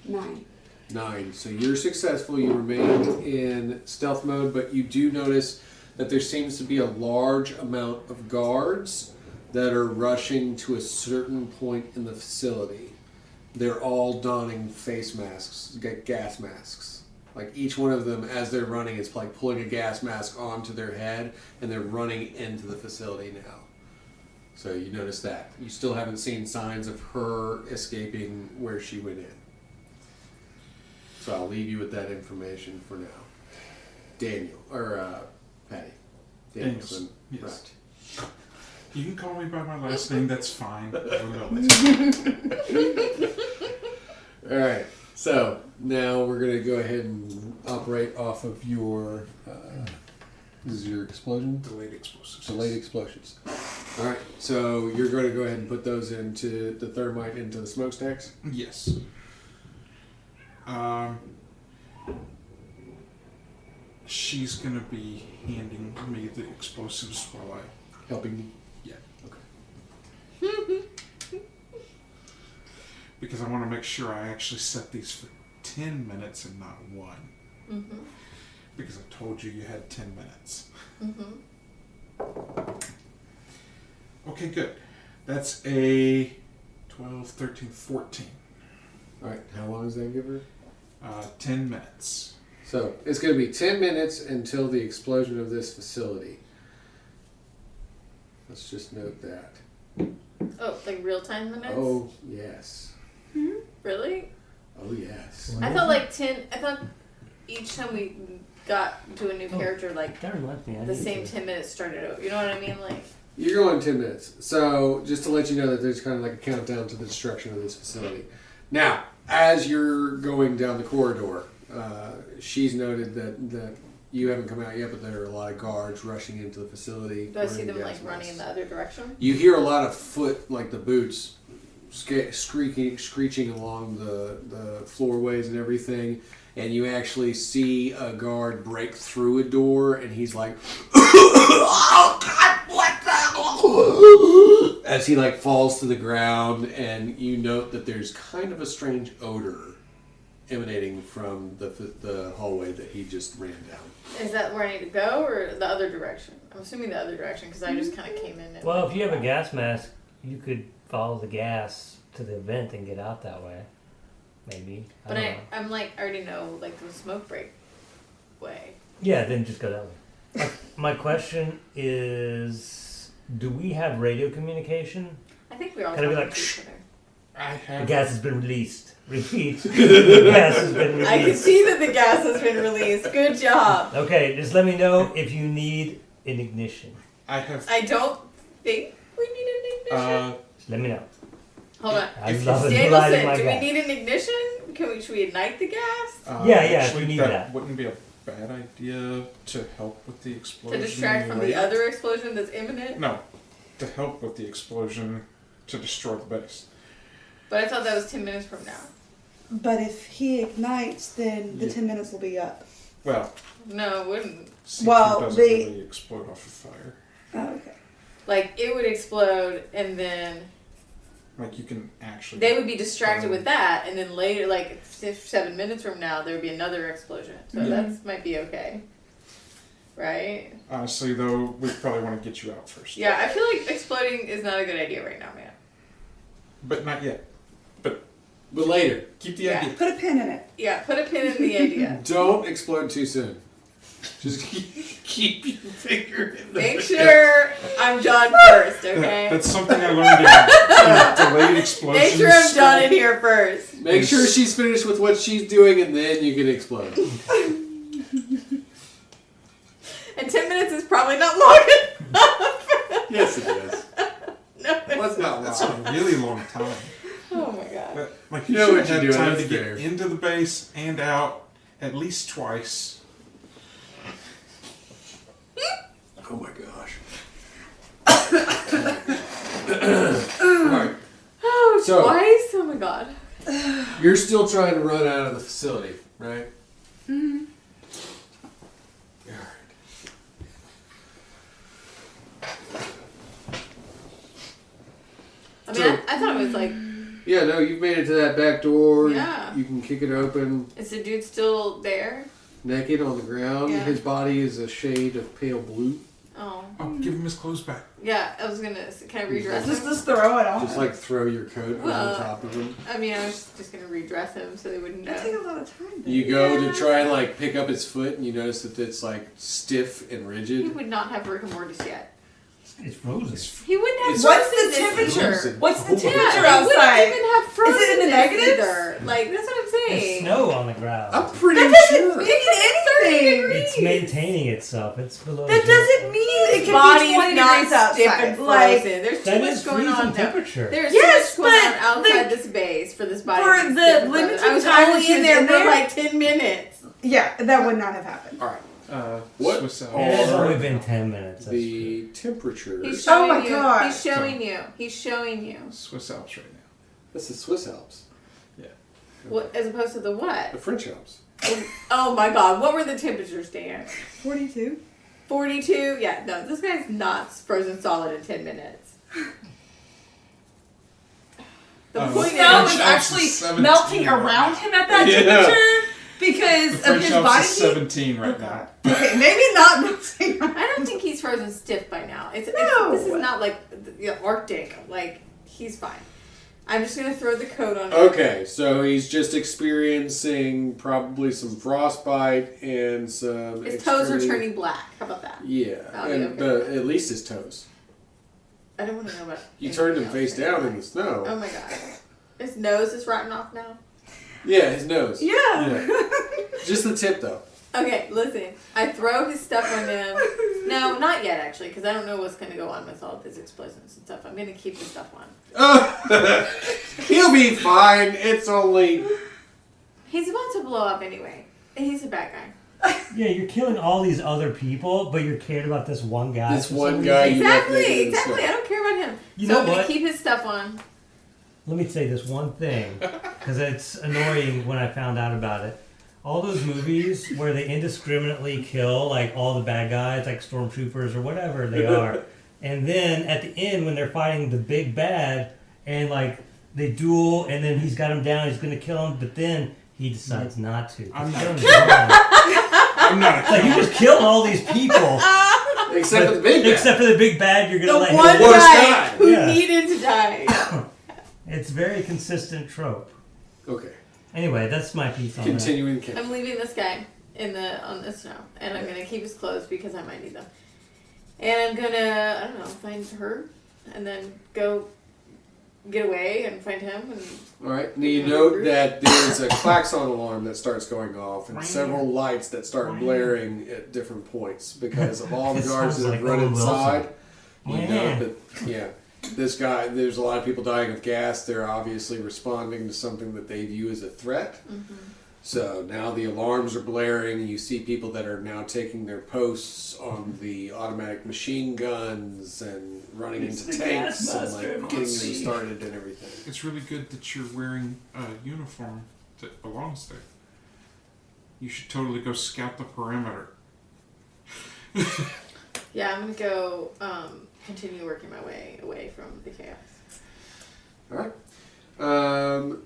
9. 9. So you're successful. You remain in stealth mode, but you do notice that there seems to be a large amount of guards that are rushing to a certain point in the facility. They're all donning face masks, gas masks. Like each one of them, as they're running, is like pulling a gas mask onto their head, and they're running into the facility now. So you notice that. You still haven't seen signs of her escaping where she went in. So I'll leave you with that information for now. Daniel, or Patty. Danielson. Yes. Right. You can call me by my last name, that's fine. Alright, so now we're going to go ahead and operate off of your, this is your explosion? Delayed explosives. Delayed explosions. Alright, so you're going to go ahead and put those into the thermite into the smokestacks? Yes. She's going to be handing me the explosives while I... Helping me? Yeah. Okay. Because I want to make sure I actually set these for 10 minutes and not 1. Mm-hmm. Because I told you had 10 minutes. Mm-hmm. Okay, good. That's a 12, 13, 14. Alright, how long does that give her? 10 minutes. So it's going to be 10 minutes until the explosion of this facility. Let's just note that. Oh, like real-time minutes? Oh, yes. Really? Oh, yes. I thought like 10... I thought each time we got to a new character, like Darren left me. the same 10 minutes started over. You know what I mean? Like You're going 10 minutes. So, just to let you know that there's kind of like a countdown to the destruction of this facility. Now, as you're going down the corridor, she's noted that you haven't come out yet, but there are a lot of guards rushing into the facility. do I see them like running in the other direction? You hear a lot of foot, like the boots, screeching along the floorways and everything. And you actually see a guard break through a door, and he's like, "Oh God, what the?" As he like falls to the ground, and you note that there's kind of a strange odor emanating from the hallway that he just ran down. Is that where I need to go, or the other direction? I'm assuming the other direction because I just kind of came in. And Well, if you have a gas mask, you could follow the gas to the vent and get out that way. Maybe. I but don't know. I'm like, I already know like the smoke break way. Yeah, then just go that way. My question is, do we have radio communication? I think we all Gotta be talk like, to each other. I The have. gas has been released. Repeat. The gas has been released. I can see that the gas has been released. Good job. Okay, just let me know if you need an ignition. I have. I don't think we need an ignition. Just let me know. Hold on. I If love it. Danielson, Lighting my do we gas. need an ignition? Should we ignite the gas? Yeah, if actually, we need that that. wouldn't be a bad idea to help with the To explosion. distract from the later. other explosion that's imminent? No, to help with the explosion to destroy the base. But I thought that was 10 minutes from now. But if he ignites, then the Yeah. 10 minutes will be up. Well, No, it wouldn't. C2 Well, doesn't they- really explode off of fire. Oh, okay. Like, it would explode, and then Like you can actually. they would be distracted with that, and then later, like 7 minutes from now, there would be another explosion. So that might be okay. Right? Honestly, though, we probably want to get you out first. Yeah, I feel like exploding is not a good idea right now, man. But not yet. But later. Keep the Yeah. idea. Put a pin in it. Yeah, put a pin in the idea. Don't explode too soon. Just keep your finger in the Make sure I'm done first, okay? That's something I learned in delayed explosions. Make sure I'm done in here first. Make sure she's finished with what she's doing, and then you can explode. And 10 minutes is probably not long enough. Yes, it is. No, What's not That's a long? really long time. oh my god. Like You you know should what have you're had doing, time to that's get fair. into the base and out at least twice. Oh my gosh. Alright. Oh, So- twice? Oh my god. You're still trying to run out of the facility, right? Mm-hmm. Alright. I mean, I thought it was like, Yeah, no, you've made it to that back door. Yeah. You can kick it open. is the dude still there? Naked on the ground. Yeah. His body is a shade of pale blue. Oh. Oh, give him his clothes back. Yeah, I was gonna, can I redress Just, him? just throw it on. Just like throw your coat Well, on top of him. I mean, I was just gonna redress him so they wouldn't That take know. a lot of time. though. You go Yeah. to try and like pick up his foot, and you notice that it's like stiff and He rigid. would not have rigor mortis yet. It's frozen. He wouldn't have It's- What's frozen the this- temperature? frozen. What's the Oh my temperature Yeah, it outside? wouldn't even have frozen Is it in the this negatives? either. Like, that's what I'm There's saying. snow on the ground. I'm pretty That doesn't sure. mean anything. It's maintaining itself. It's below That zero. doesn't mean it His can body be 20 is not degrees stiff outside. and Like, frozen. There's too That much is going freezing on now. temperature. There's Yes, too much going on but outside the- this base for this body. for to be the stiff and limited frozen. I was time only she in was there in for there- like 10 minutes. yeah, that would not have happened. All right. What? What? Swiss It has Or only been 10 minutes. That's true. The temperature. He's Oh showing my you. God. He's showing you. He's showing you. Swiss Alps right now. This is Swiss Alps. What, as opposed to the what? The French Alps. Oh my god, what were the temperatures, Dan? 42. 42? Yeah, no, this guy's not frozen solid in 10 minutes. The point Snow is, is Alps is actually 17 melting right around him at that Yeah. temperature because The of French his Alps body is heat. 17 right now. Okay, maybe not melting. I don't think he's frozen stiff by now. No. This is not like Arctic. Like, he's fine. I'm just gonna throw the coat on him. Okay, so he's just experiencing probably some frostbite and some. His toes are extreme- turning black. How about that? Yeah, I'll be and okay but with that. at least his toes. I don't want to know about. You anything turned him else face right down now. in the snow. Oh my god. His nose is rotten off now. Yeah, his nose. Yeah. Just the tip, though. Okay, listen. I throw his stuff on him. No, not yet, actually, because I don't know what's going to go on with all of his explosives and stuff. I'm going to keep his stuff on. He'll be fine. It's only... He's about to blow up anyway. He's a bad guy. Yeah, you're killing all these other people, but you're cared about this one guy. This for one some guy reason. you left naked Exactly, in the exactly. snow. I don't care about him. You So know I'm going what? to keep his stuff on. Let me say this one thing, because it's annoying when I found out about it. All those movies where they indiscriminately kill like all the bad guys, like stormtroopers or whatever they are, and then at the end when they're fighting the big bad and like they duel, and then he's got him down, he's going to kill him, but then he decides not to. I'm not- Killing him wrong. I'm not a Like you just killed all these people, Except for the big guy. except for the big bad. You're going to The let one him. worst guy guy. who Yeah. needed to die. It's very consistent trope. Okay. Anyway, that's my piece on that. Continuing count. I'm leaving this guy on the snow, and I'm gonna keep his clothes because I might need them. And I'm gonna, I don't know, find her, and then go get away and find him. And All right. Now you note that there's a klaxon alarm that starts going off and several lights that start blaring at different points because of all the It guards sounds that have like run Owen Wilson. inside. You Yeah. know that, this guy, there's a lot of people dying of gas. They're obviously responding to something that they view as a threat. So now the alarms are blaring. You see people that are now taking their posts on the automatic machine guns and running It's into the tanks gas and master, like getting them Mossy. started and everything. It's really good that you're wearing a uniform that belongs there. You should totally go scout the perimeter. yeah, I'm gonna go continue working my way away from the chaos. All right.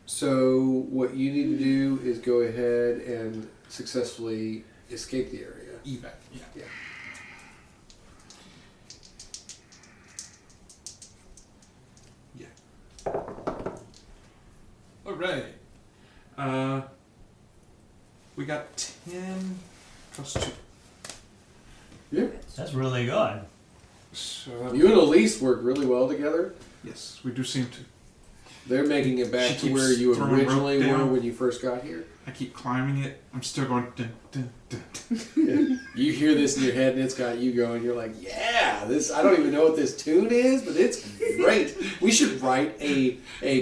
So what you need to do is go ahead and successfully escape the area. Evac. Yeah. Yeah. All right. We got 10 plus 2. Yeah. That's really good. So You and Elise work really well together. yes, we do seem to. They're making it back She to keeps where you throwing rope originally were down. when you first got here. I keep climbing it. I'm still going. Dun, dun, dun. You hear this in your head and it's got you going. You're like, yeah, this. I don't even know what this tune is, but it's great. We should write a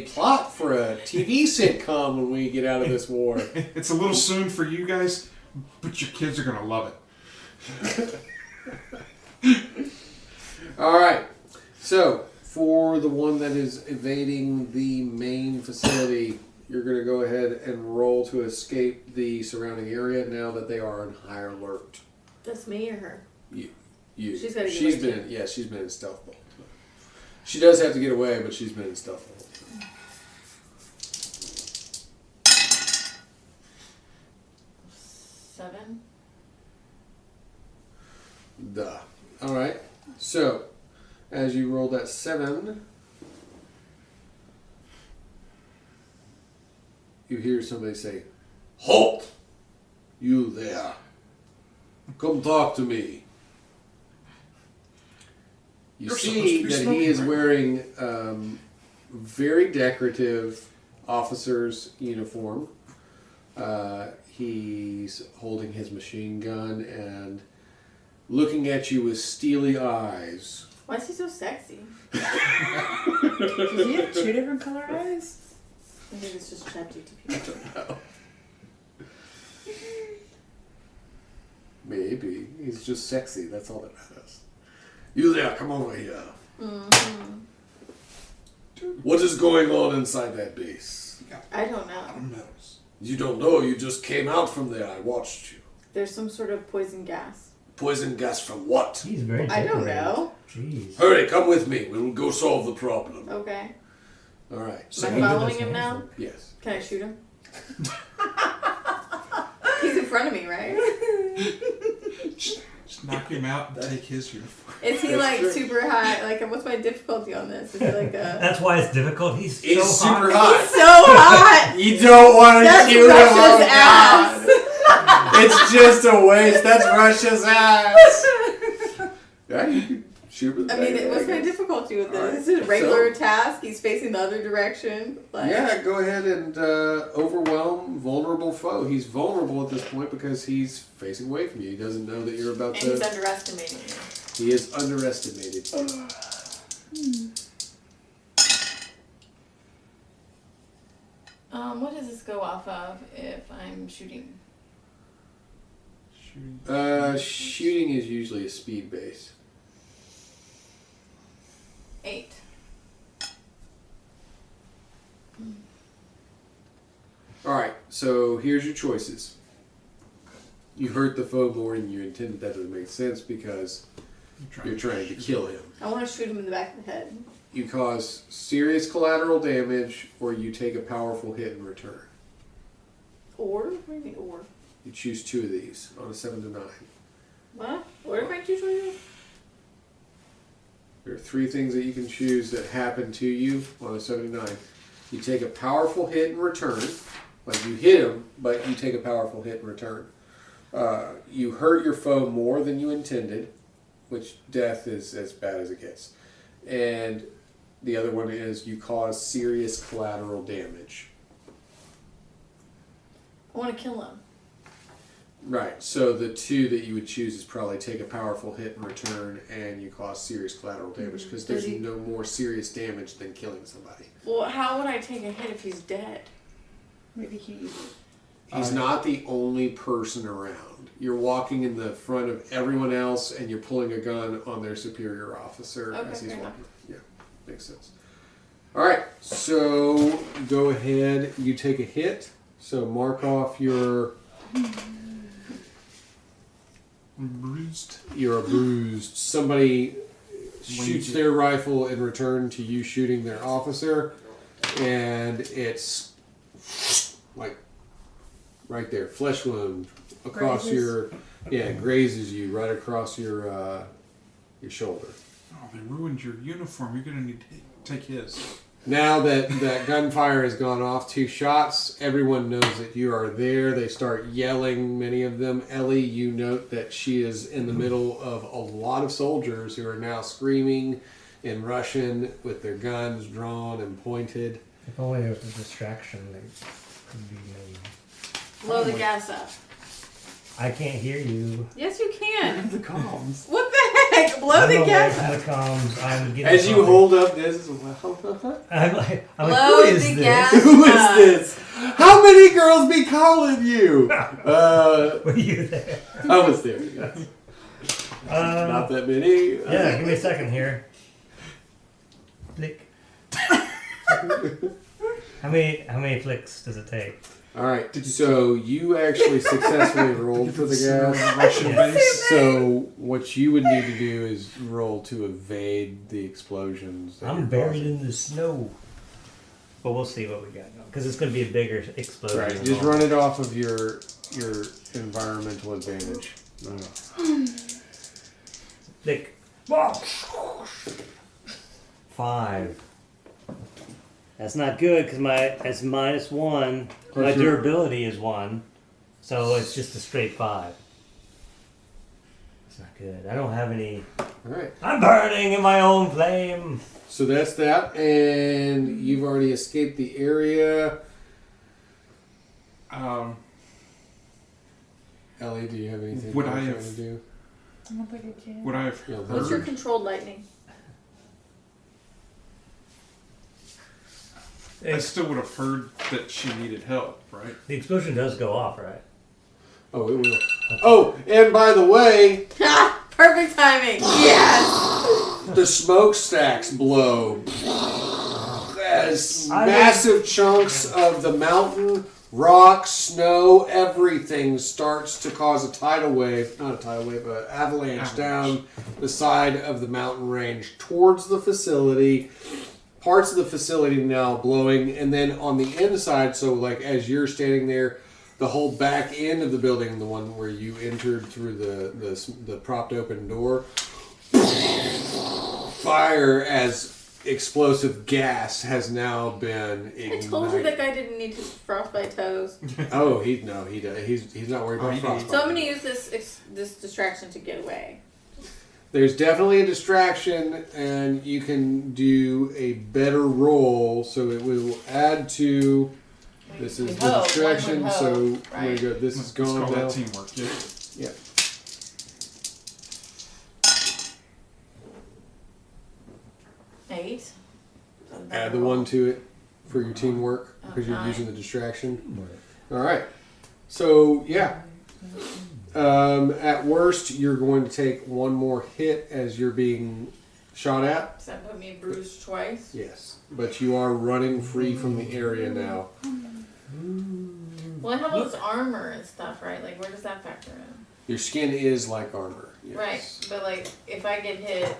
plot for a TV sitcom when we get out of this war. It's a little soon for you guys, but your kids are gonna love it. All right. So for the one that is evading the main facility, you're going to go ahead and roll to escape the surrounding area now that they are on high alert. That's me or her? You. She's gotta get She's away been she's been in stealth mode. She does have to get away, but she's been in stealth mode. 7. Duh. All right. So, as you roll that 7, you hear somebody say, "Halt! You there. Come talk to me." You You're supposed see to be that he smoking, is right? wearing very decorative officer's uniform. He's holding his machine gun and looking at you with steely eyes. Why is he so sexy? Does he have 2 different color eyes? I think it's just ChatGPT. Maybe. He's just sexy. That's all that matters. You there, come over here. Mm-hmm. What is going on inside that base? I don't know. Metals. You don't know. You just came out from there. I watched you. There's some sort of poison gas. Poison gas from what? He's very I don't decorated. know. Jeez. Hurry, come with me. We'll go solve the problem. Okay. All right. Am I he following does him now? handsome. Yes. Can I shoot him? He's in front of me, right? Just knock him out and take his uniform. Is he That's like true. super high? Like, what's my difficulty on this? Is he like a... That's why it's difficult. He's He's so super hot. He's so hot! You don't want to That's shoot him. Oh, Russia's God. ass! It's just a waste. That's Russia's ass. Yeah, you can Shoot with the I mean, dagger, what's my guess. difficulty with Alright, this? This is a regular so- task. He's facing the other direction. Like, Yeah, go ahead and overwhelm vulnerable foe. He's vulnerable at this point because he's facing away from you. He doesn't know that you're about And to. he's underestimating you. He is underestimated. What does this go off of if I'm shooting? Shooting is usually a speed base. 8. Alright, so here's your choices. You hurt the foe more than you intended. That doesn't make sense because you're trying to kill him. I want to shoot him in the back of the head. You cause serious collateral damage or you take a powerful hit in return. Or? What do you mean, or? You choose 2 of these on a 7 to 9. What? What if I choose one of these? There are 3 things that you can choose that happen to you on a 7 to 9. You take a powerful hit in return. Like you hit him, but you take a powerful hit in return. You hurt your foe more than you intended, which death is as bad as it gets. And the other one is you cause serious collateral damage. I want to kill him. Right, so the 2 that you would choose is probably take a powerful hit in return and you cause serious collateral damage because there's no more serious damage than killing somebody. Well, how would I take a hit if he's dead? Maybe he. He's not the only person around. You're walking in the front of everyone else and you're pulling a gun on their superior officer Okay, as he's fair walking. Yeah, makes sense. Alright, so go ahead, you take a hit. So mark off your... Bruised. You're a bruised. Somebody shoots their rifle in return to you shooting their officer, and it's like right there, flesh wound across Grazes? grazes you right across your shoulder. Oh, they ruined your uniform. You're gonna need to take his. Now that gunfire has gone off, 2 shots, everyone knows that you are there. They start yelling, many of them. Ellie, you note that she is in the middle of a lot of soldiers who are now screaming in Russian with their guns drawn and pointed. If only there was a distraction that could be made. Blow the gas up. I can't hear you. Yes, you can. The comms. What the heck? Blow I'm the away gas from up. the comms. I'm getting As you something. hold up this, I'm like, Blow who is the this? gas who is up. this? How many girls be calling you? Were you there? I was there. Yes. Not that many. Yeah, give me a second here. Flick. How many flicks does it take? All right. So you actually successfully rolled for the gas. Russian base. So what you would need to do is roll to evade the explosions. that I'm you're buried causing. in the snow. But we'll see what we got because it's going to be a bigger explosion. Right. Just run it off of your environmental advantage. Flick. 5. That's not good because it's -1. My Plus your- durability is 1, so it's just a straight 5. It's not good. I don't have any. All right. I'm burning in my own flame. So that's that, and you've already escaped the area. Ellie, do you have anything Would else I you have- want to do? I don't think I can. Would I have Yeah, What's your heard? controlled lightning? I still would have heard that she needed help, right? The explosion does go off, right? Oh, it will. Oh, and by the way, Ha! Perfect timing. Yes. the smokestacks blow as massive chunks of the mountain, rock, snow, everything starts to cause a tidal wave, not a tidal wave, but avalanche down the side of the mountain range towards the facility. Parts of the facility now blowing, and then on the inside, so like as you're standing there, the whole back end of the building, the one where you entered through the propped open door, fire as explosive gas has now been ignited. I told you that guy didn't need his frostbite toes. Oh, he's not worried about he frostbite. So I'm gonna use this distraction to get away. There's definitely a distraction, and you can do a better roll, so it will add to. This is the distraction, so right. we're good. This is Let's gone call now. that teamwork. Yeah. Yeah. Eight. Add the 1 to it for your teamwork because you're 9. using the distraction. All right. So yeah. At worst, you're going to take 1 more hit as you're being shot at. Does that put me bruised twice? Yes, but you are running free from the area now. Well, I have all this armor and stuff, right? Like, where does that factor in? Your skin is like armor. Yes. Right, but like, if I get hit,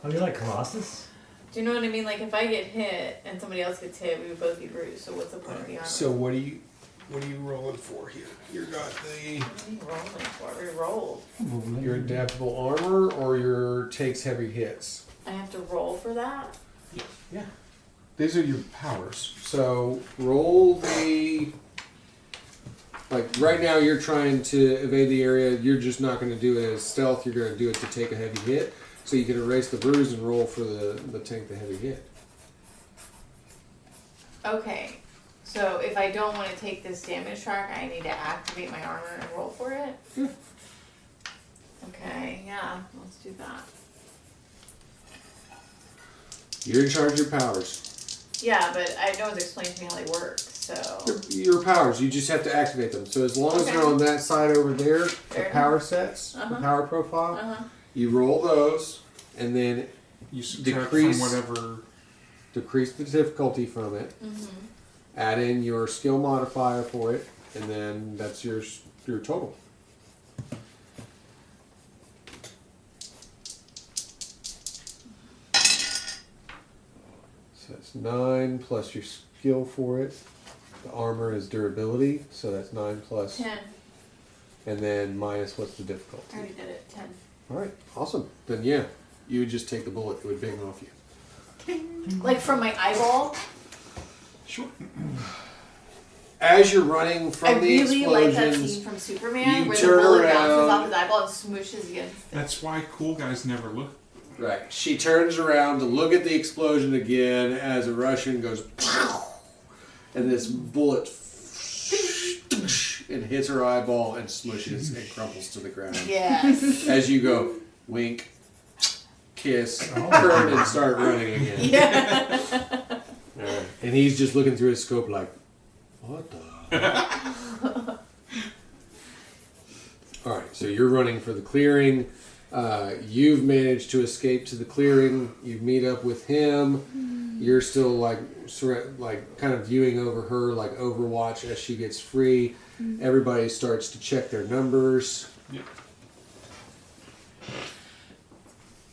Oh, you're like Colossus? do you know what I mean? Like, if I get hit and somebody else gets hit, we would both be bruised. So what's the point of the armor? So what are you rolling for here? You got the What are you rolling for? We rolled. your adaptable armor or your takes heavy hits. I have to roll for that. Yeah. These are your powers. So roll the. Like right now, you're trying to evade the area. You're just not going to do it as stealth. You're going to do it to take a heavy hit. So you can erase the bruise and roll for the take the heavy hit. Okay. So if I don't want to take this damage track, I need to activate my armor and roll for it? Yeah. Okay, yeah, let's do that. You're in charge of your powers. Yeah, but no one's explained to me how they work, so... Your powers, you just have to activate them. So as long as Okay. they're on that side over there, the There. power sets, the Uh-huh. power profile, Uh-huh. you roll those, and then You subtract Decrease- from whatever. decrease the difficulty from it. Mm-hmm. Add in your skill modifier for it, and then that's your total. So that's 9 plus your skill for it. The armor is durability, so that's 9 plus, 10. and then minus what's the I difficulty. already did it. 10. All right, awesome. Then yeah, you would just take the bullet; it would bang off you. Like from my eyeball? Sure. As you're running from I the really like that explosions, scene from Superman you where the turn bullet around. bounces off his eyeball and smooshes against it. That's why cool guys never look. right? She turns around to look at the explosion again as a Russian goes, and this bullet and hits her eyeball and smushes and crumples to the ground. Yes. As you go, wink, kiss, turn, and start running again. Yeah. All right. And he's just looking through his scope like, what the? All right, so you're running for the clearing. You've managed to escape to the clearing. You meet up with him. You're still like kind of viewing over her like Overwatch as she gets free. Everybody starts to check their numbers. Yeah.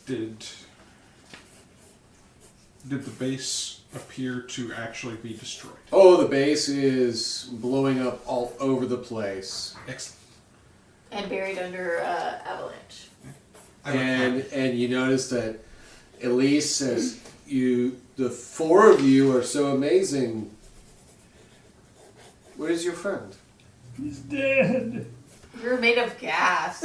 Did the base appear to actually be destroyed? Oh, the base is blowing up all over the place. Excellent. And buried under avalanche. And you notice that Elise says, the 4 of you are so amazing. What is your friend? He's dead. You're made of gas.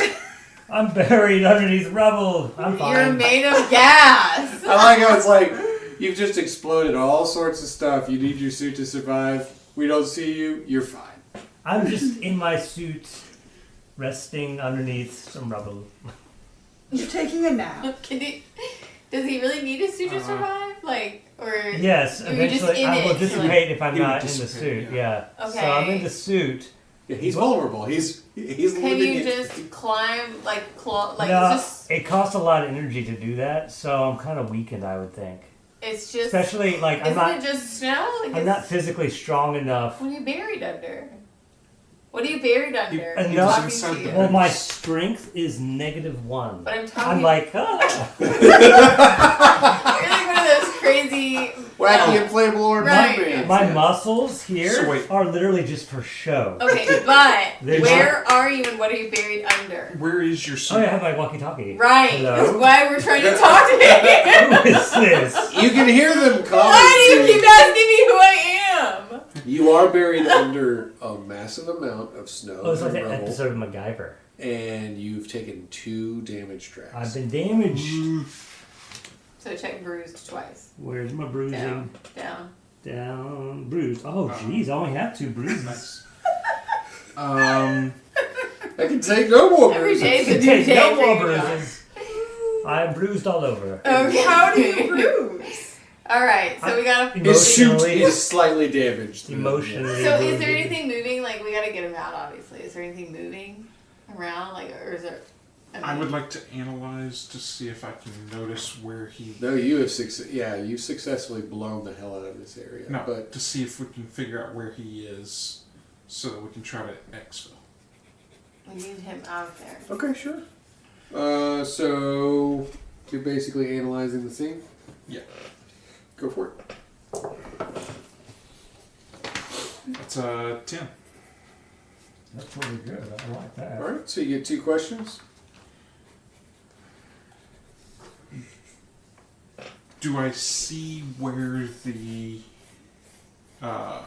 I'm buried underneath rubble. I'm fine. You're made of gas. I like how it's like, you've just exploded all sorts of stuff. You need your suit to survive. We don't see you. You're fine. I'm just in my suit, resting underneath some rubble. You're taking a nap. Does he really need a suit to survive? Like, or Yes, Or you're just eventually in I will it, so dissipate if I'm He would not in the dissipate, suit. Yeah. Okay. So I'm in the suit. Yeah, he's vulnerable. He's can living you it. just climb like no, just it costs a lot of energy to do that, so I'm kind of weakened, I would think. it's just Especially like isn't it just snow? Like I'm not physically strong enough. what are you buried under? What are you buried under? and I'm no- talking inside to the you. Well, my strength is -1. But I'm talking. I'm like, ah. You're like one of those crazy. Wacky inflatable or Right. bands. My muscles here So wait. are literally just for show. Okay, but They're where are you and what are you buried under? Where is your suit? Oh, yeah, I have my walkie-talkie. Right. Hello? That's why we're trying to talk to him. Who is this? You can hear them calling. Why do you to keep asking me who I am? You are buried under a massive amount of snow Oh, it's like and that rubble. episode of MacGyver. And you've taken 2 damage tracks. I've been damaged. So check bruised twice. Where's my bruising? Down. Bruised. Oh, jeez, I only have 2 bruises. I can take no more Every bruises. day's a new Take day. no more for you. bruises. I am bruised all over. Okay. How do you bruise? All right. So we gotta. His suit Emotionally. is slightly damaged. Emotionally. So is there wounded. anything moving? Like we gotta get him out. Obviously, is there anything moving around? Like, or is there? I would like to analyze to see if I can notice where he. No, you have you've successfully blown the hell out of this area. No, But to see if we can figure out where he is, so that we can try to exfil. We need him out of there. okay, sure. So you're basically analyzing the scene. Yeah, Go for it. that's a 10. That's pretty good. I like that. All right. So you get 2 questions. Do I see where the? I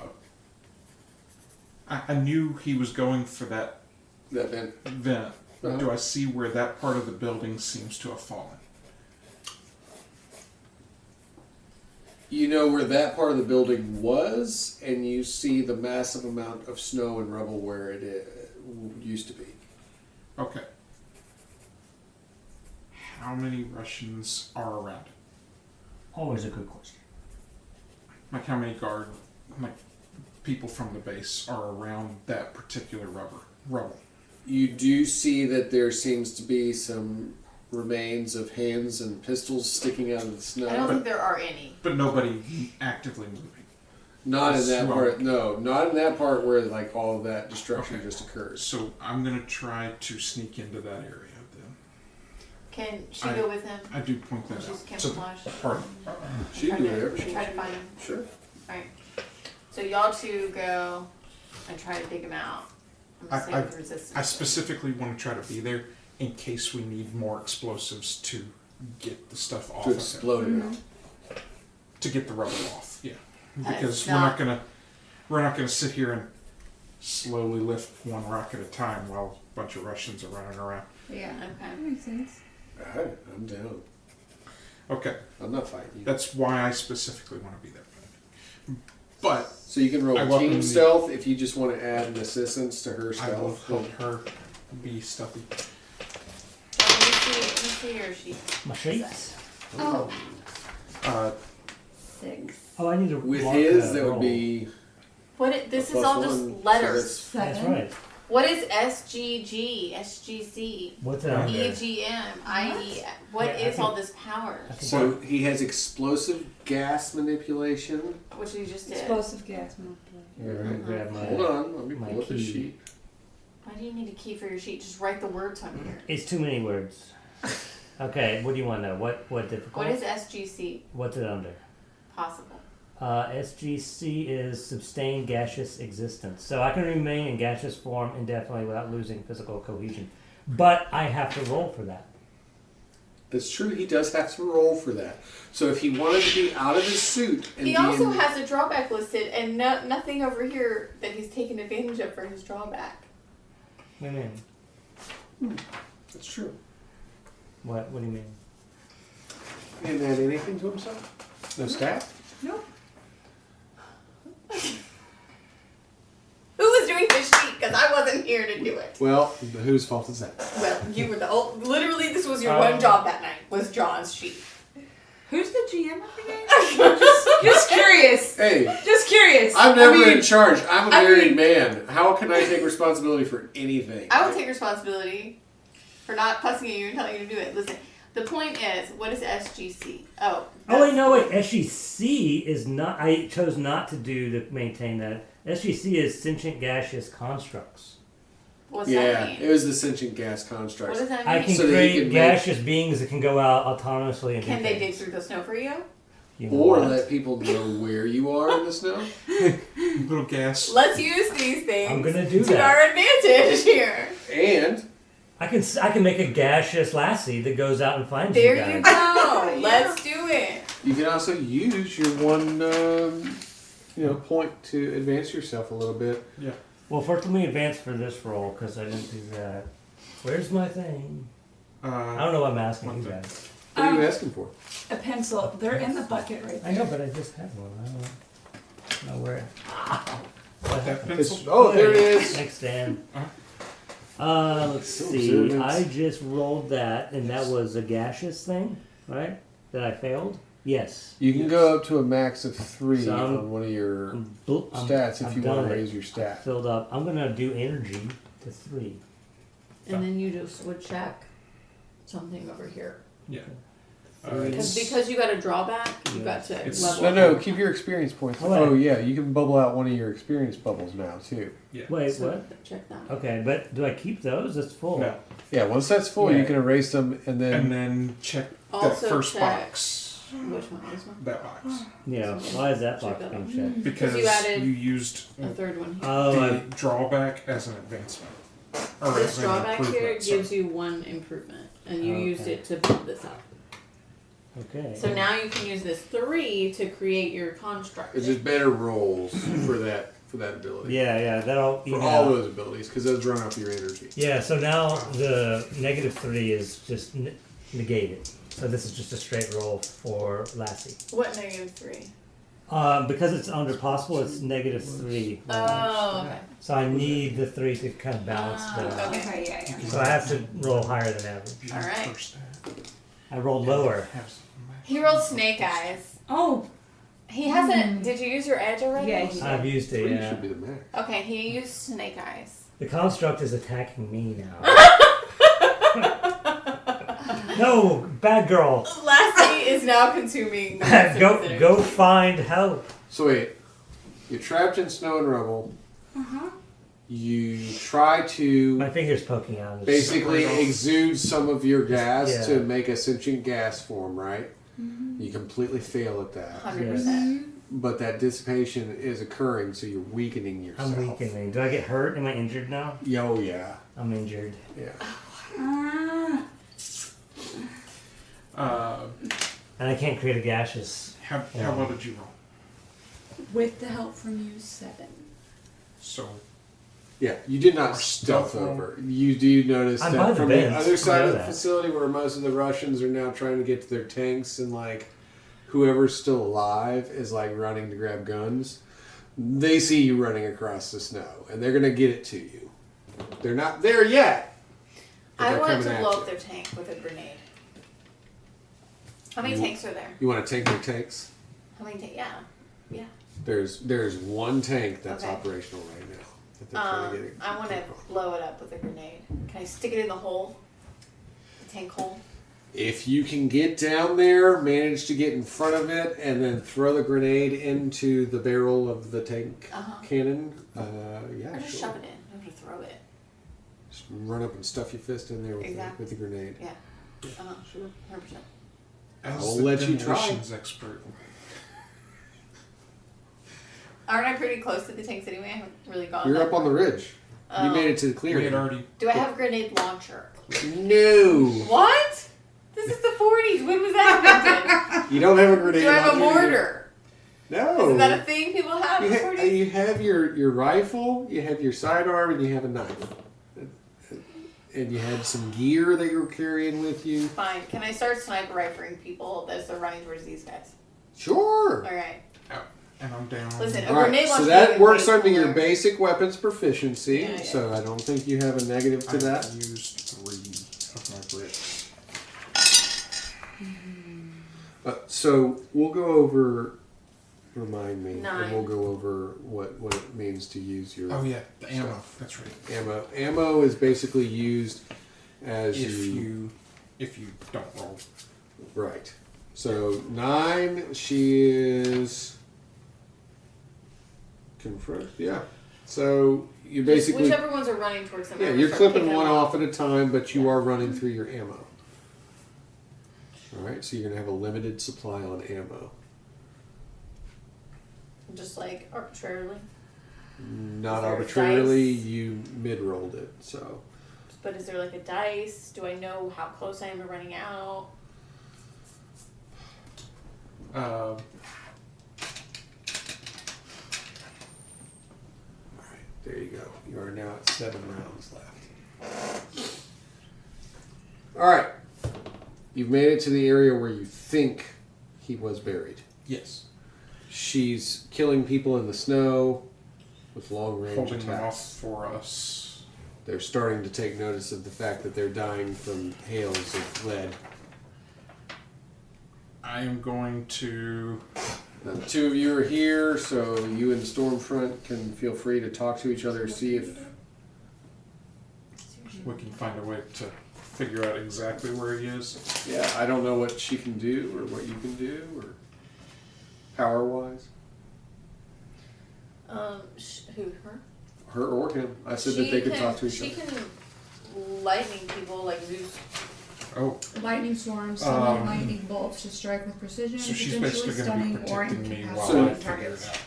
knew he was going for that That then. vent. Uh-huh. Do I see where that part of the building seems to have fallen? You know where that part of the building was, and you see the massive amount of snow and rubble where it used to be. Okay. How many Russians are around it? Always a good question. Like how many people from the base are around that particular rubble? You do see that there seems to be some remains of hands and pistols sticking out of the snow. I don't think there are any. But nobody actively moving. Not in that Smoke. part. No, not in that part where like all of that destruction Okay. just occurs. So I'm gonna try to sneak into that area then. Can she I- go with him? I do point that She's out to the camouflage. party. She can do whatever she Try wants. to find him. Sure. Alright. So y'all 2 go and try to dig him out. I'm just saying with resistance. I specifically want to try to be there in case we need more explosives to get the stuff off To of him. explode it out. To get the rubble off, yeah. That Because is we're not gonna sit here and slowly lift one rock at a time while a bunch of Russians are running around. Yeah. That Okay. makes sense. Alright, I'm down. Okay, I'm not fighting you. that's why I specifically want to be there. But So you can roll I welcome team the- stealth if you just want to add an assistance to her I will stealth. help her be stealthy. Let me see your sheet. My sheets. Oh, Uh, 6. Oh, I need to. With mark his, that that would roll. be This is +1, all just so letters. That's 7. right. What is SGG, SGC, What's that? EGM, IE? What Yeah, I is think- all this power? I think So he has explosive gas manipulation. Which you just did. Explosive gas manipulation. Here, let me grab my. Hold on, let me my pull up the key. sheet. Why do you need a key for your sheet? Just write the words on here. It's too many words. Okay, what do you want to know? What difficult? What is SGC? What's it under? Possible. SGC is sustained gaseous existence. So I can remain in gaseous form indefinitely without losing physical cohesion. But I have to roll for that. That's true. He does have to roll for that. So if he wanted to be out of his suit and He be also in, has a drawback listed, and nothing over here that he's taken advantage of for his drawback. What do you mean? that's true. What do you mean? He didn't add anything to himself. No stat. Nope. Who was doing this sheet? Because I wasn't here to do it. Well, whose fault is that? Well, you were literally, this was your Um, one job that night, was John's sheet. Who's the GM of the game? just curious. Hey, Just curious. I'm never I mean, in charge. I'm a I married mean- man. How can I take responsibility for anything? I will take responsibility for not fussing at you and telling you to do it. Listen, the point is, what is SGC? Oh. Oh wait, no wait. SGC is not. I chose not to maintain that. SGC is sentient gaseous constructs. What's that Yeah, mean? it was the sentient gas What constructs. does that I mean? can So that he create can make- gaseous beings that can go out autonomously and Can do they dig things. through the snow for you? You know Or what? let people know where you are in the snow. little gas. Let's use these things I'm gonna do to that. our advantage here. And I can make a gaseous lassie that goes out and finds There you you guys. go. Let's do it. you can also use your one, point to advance yourself a little bit. Well, first let me advance for this roll because I didn't do that. Where's my thing? I Uh, don't know what I'm asking One you thing. guys. What are you asking for? A pencil. They're in the bucket right there. I know, but I just had one. I don't know where. What that happened? pencil. Oh, there it is. Thanks, Dan. Huh? Let's So see. observant. I just rolled that, and that was a gaseous thing, right? That I failed? Yes. You can go up to a max of 3 So I'm- on one of your I'm stats if I've you want done to it. raise your stat. Filled up. I'm gonna do energy to 3. And then you just would check something over here. Yeah. Because you got a drawback, you Yeah. got to It's- level No, up. no, keep your experience points. Oh, wait. Oh, yeah, you can bubble out one of your experience bubbles now, too. Yeah. Wait, So what? check that. Okay, but do I keep those? It's full. No. Yeah, once that's full, Yeah. you can erase them and then. And then check that Also first check- box. Which one? This one? That box. Yeah. Why is that box Check that being out. checked? Because you added you used A third one here. Oh, the drawback as an advancement. Or This as an drawback here improvement, sorry. gives you 1 improvement, and you used Okay. it to build this up. okay. So now you can use this 3 to create your construct. It's just better rolls for that ability. Yeah, that'll For even all out. those abilities, because those run off your energy. Yeah, so now the -3 is just negated. So this is just a straight roll for Lassie. What -3? Because it's under possible, it's -3. Oh, okay. So I need the 3 to kind of balance the. Okay. Okay, yeah. So I have to roll higher than average. All right. First, I rolled lower. He rolled snake eyes. Oh, He hasn't. Did you use your edge already? Yeah, he- I've used it, 3 yeah. should be the max. Okay, he used snake eyes. The construct is attacking me now. No, bad girl. Lassie is now consuming. the rest of his go energy. go find help. So wait, you're trapped in snow and rubble. You try My to finger's poking out. basically exude some of your gas Yeah. to make a sentient gas form, right? You completely fail at that. 100%. But that dissipation is occurring, so you're weakening yourself. I'm weakening. Do I get hurt? Am I injured now? Oh, yeah. I'm injured. Yeah. And I can't create a gaseous. how Yeah. well did you roll? with the help from you, 7. So Yeah, you did not Or stealth stealth roll. over. You do notice I'm by that the from vents. the other side I know of the that. facility where most of the Russians are now trying to get to their tanks and like whoever's still alive is like running to grab guns. They see you running across the snow and they're going to get it to you. They're not there yet. but I they're wanted to coming blow at up you. their tank with a grenade. How many You- tanks are there? You want to tank their tanks? How many tanks? Yeah. Yeah. There's one tank that's Okay. operational right now. That they're trying to get it. I want to blow it up with a grenade. Can I stick it in the hole? The tank hole? If you can get down there, manage to get in front of it, and then throw the grenade into the barrel of the tank cannon, yeah, Or just sure. shove it in. I have to throw it. Just run up and stuff your fist in there with, Exactly. with the grenade. Yeah. Sure. 100%. I'll as the let you try. demolitions expert, Aren't I pretty close to the tanks anyway? I haven't really gone You're that up on the far. ridge. You made it to the we clearing. had already. Do I have a grenade launcher? No, What? This is the 40s. When was that invented? you don't have a grenade. Do I have a launcher either. mortar? No. Isn't that a thing people have you, in the 40s? you have your rifle, you have your sidearm, and you have a knife. And you had some gear that you were carrying with you. Fine. Can I start sniper rifling people as they're running towards these guys? Sure. All right. And I'm down. Listen, a All right, grenade so launcher that is works way under your cooler. basic weapons proficiency, Yeah, yeah. so I don't think you have a negative to I that. used 3 of my bricks. So we'll go over, remind me, 9. and we'll go over what it means to use your Oh yeah, the ammo. That's right. ammo. Ammo is basically used as If you don't roll. right. So 9, she is confront. Yeah. So you Just basically whichever ones are running towards them. yeah, I'm you're gonna start clipping picking one them off at a time, but you are running through your ammo. All right, so you're gonna have a limited supply on ammo. Just like arbitrarily. Not Is there a arbitrarily, dice? you mid-rolled it. So But is there like a dice? Do I know how close I am to running out? all right, there you go. You are now at 7 rounds left. Alright. You've made it to the area where you think he was buried. Yes. She's killing people in the snow with long range Holding them off attacks. for us. They're starting to take notice of the fact that they're dying from hails of lead. I am going to... Now, the two of you are here, so you and Stormfront can feel free to talk to each other, see if... We can find a way to figure out exactly where he is. Yeah, I don't know what she can do, or what you can do, or power-wise. Who, her? Her or him. I said that they could talk to each She other. can lightning people like Zeus. Oh, Lightning storms, summon lightning bolts to strike with precision, so she's potentially basically going to be stunning or protecting me while I incapacitating figure it targets. out.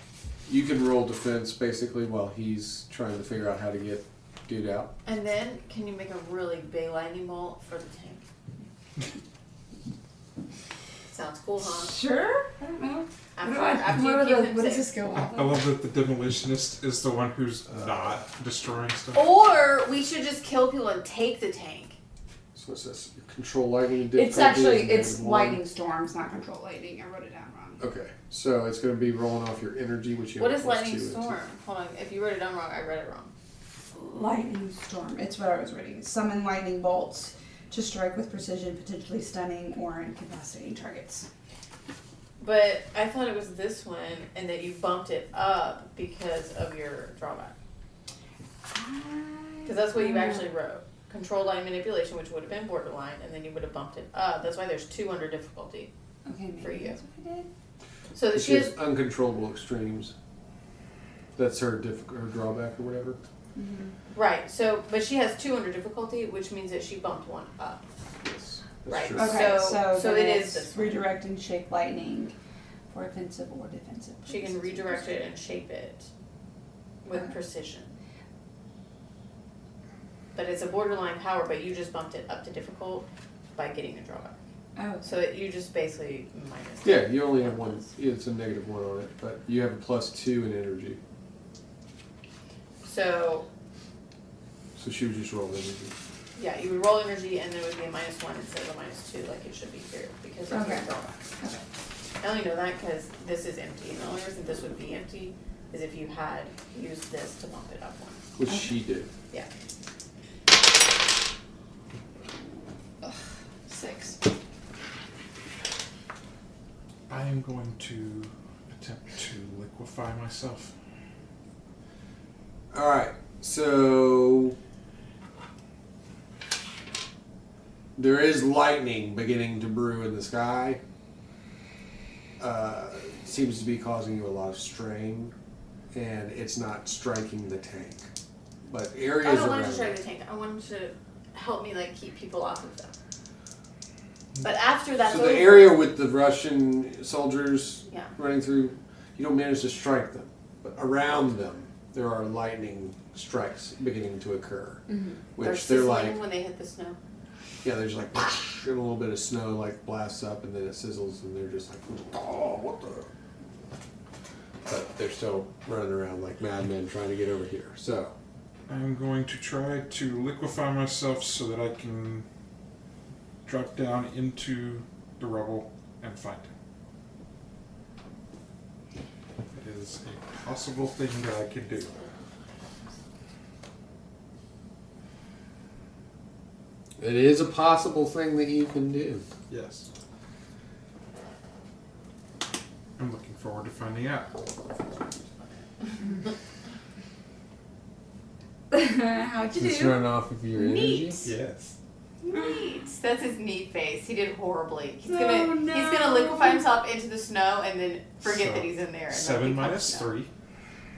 You can roll defense, basically, while he's trying to figure out how to get dude out. And then, can you make a really big lightning bolt for the tank? Sounds cool, huh? Sure? I don't know. After you keep him What does safe. this go off I of? love that the demolitionist is the one who's not destroying stuff. Or we should just kill people and take the tank. So what's this? Control lightning It's difficulty actually, is it's -1. lightning storms, not control lightning. I wrote it down wrong. Okay, so it's going to be rolling off your energy, which you What have is a +2 lightning into. storm? Hold on, if you wrote it down wrong, I read it wrong. Lightning storm. It's what I was reading. Summon lightning bolts to strike with precision, potentially stunning or incapacitating targets. But I thought it was this one, and that you bumped it up because of your drawback. Because that's what you actually wrote. Control line manipulation, which would have been borderline, and then you would have bumped it up. That's why there's 2 under difficulty. Okay, maybe For you. that's what I did. So that She she has has. uncontrollable extremes. That's her her drawback or whatever. Right, so, but she has 2 under difficulty, which means that she bumped 1 up. Yes, Right. true. Okay, So so it then is it's this one. redirect and shape lightning for offensive or defensive. She can purposes. redirect it and shape it with Okay. precision. But it's a borderline power, but you just bumped it up to difficult by getting a drawback. Oh, So you just basically minus. Yeah, you only have one. It's a -1 on it, but you have a +2 in energy. So So she would just roll energy. yeah, you would roll energy and then it would be a -1 instead of a -2 like it should be here because of your Okay. drawback. okay. I only know that because this is empty, and the only reason this would be empty is if you had used this to bump it up 1. Which she did. Yeah. 6. I am going to attempt to liquefy myself. Alright, so there is lightning beginning to brew in the sky. Seems to be causing you a lot of strain, and it's not striking the tank. But I areas don't want around to strike the tank. I want him to help me like keep people off of them. But after that's so over, the area with the Russian soldiers yeah. running through, you don't manage to strike them. But around them, there are lightning strikes beginning to occur. Which they're sizzling like, when they hit the snow. yeah, there's like, and a little bit of snow like blasts up and then it sizzles and they're just like, oh, what the? But they're still running around like madmen trying to get over here. So, I'm going to try to liquefy myself so that I can drop down into the rubble and find him. It is a possible thing that I can do. it is a possible thing that you can do. Yes. I'm looking forward to finding out. How'd you Just do? run off of your energy. Yes. Neat. That's his neat face. He did horribly. He's Oh, gonna liquefy himself into the snow and then forget So, that he's in there. And 7 then become minus snow. 3.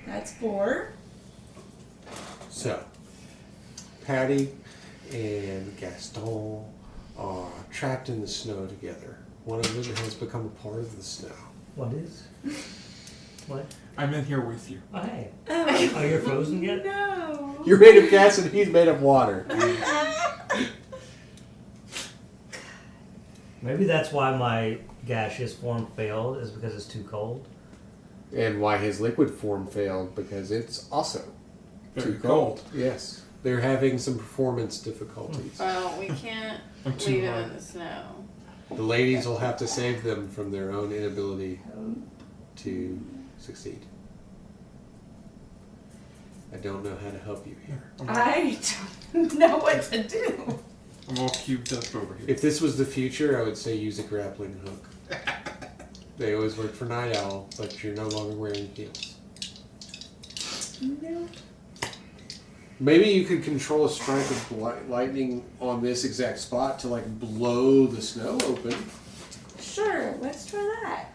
That's 4. So, Patty and Gaston are trapped in the snow together. One of them has become a part of the snow. What is? What? I'm in here with you. Oh, hey. Are you frozen yet? No. You're made of gas and he's made of water. Maybe that's why my gaseous form failed, is because it's too cold. And why his liquid form failed, because it's also Very too cold. Yes. They're having some performance difficulties. Well, we can't I'm too leave them hard. in the snow. The ladies will have to save them from their own inability to succeed. I don't know how to help you here. I don't know what to do. I'm all cubed up over here. If this was the future, I would say use a grappling hook. They always work for Night Owl, but you're no longer wearing heels. No. Maybe you could control a strike of lightning on this exact spot to like blow the snow open. Sure, let's try that.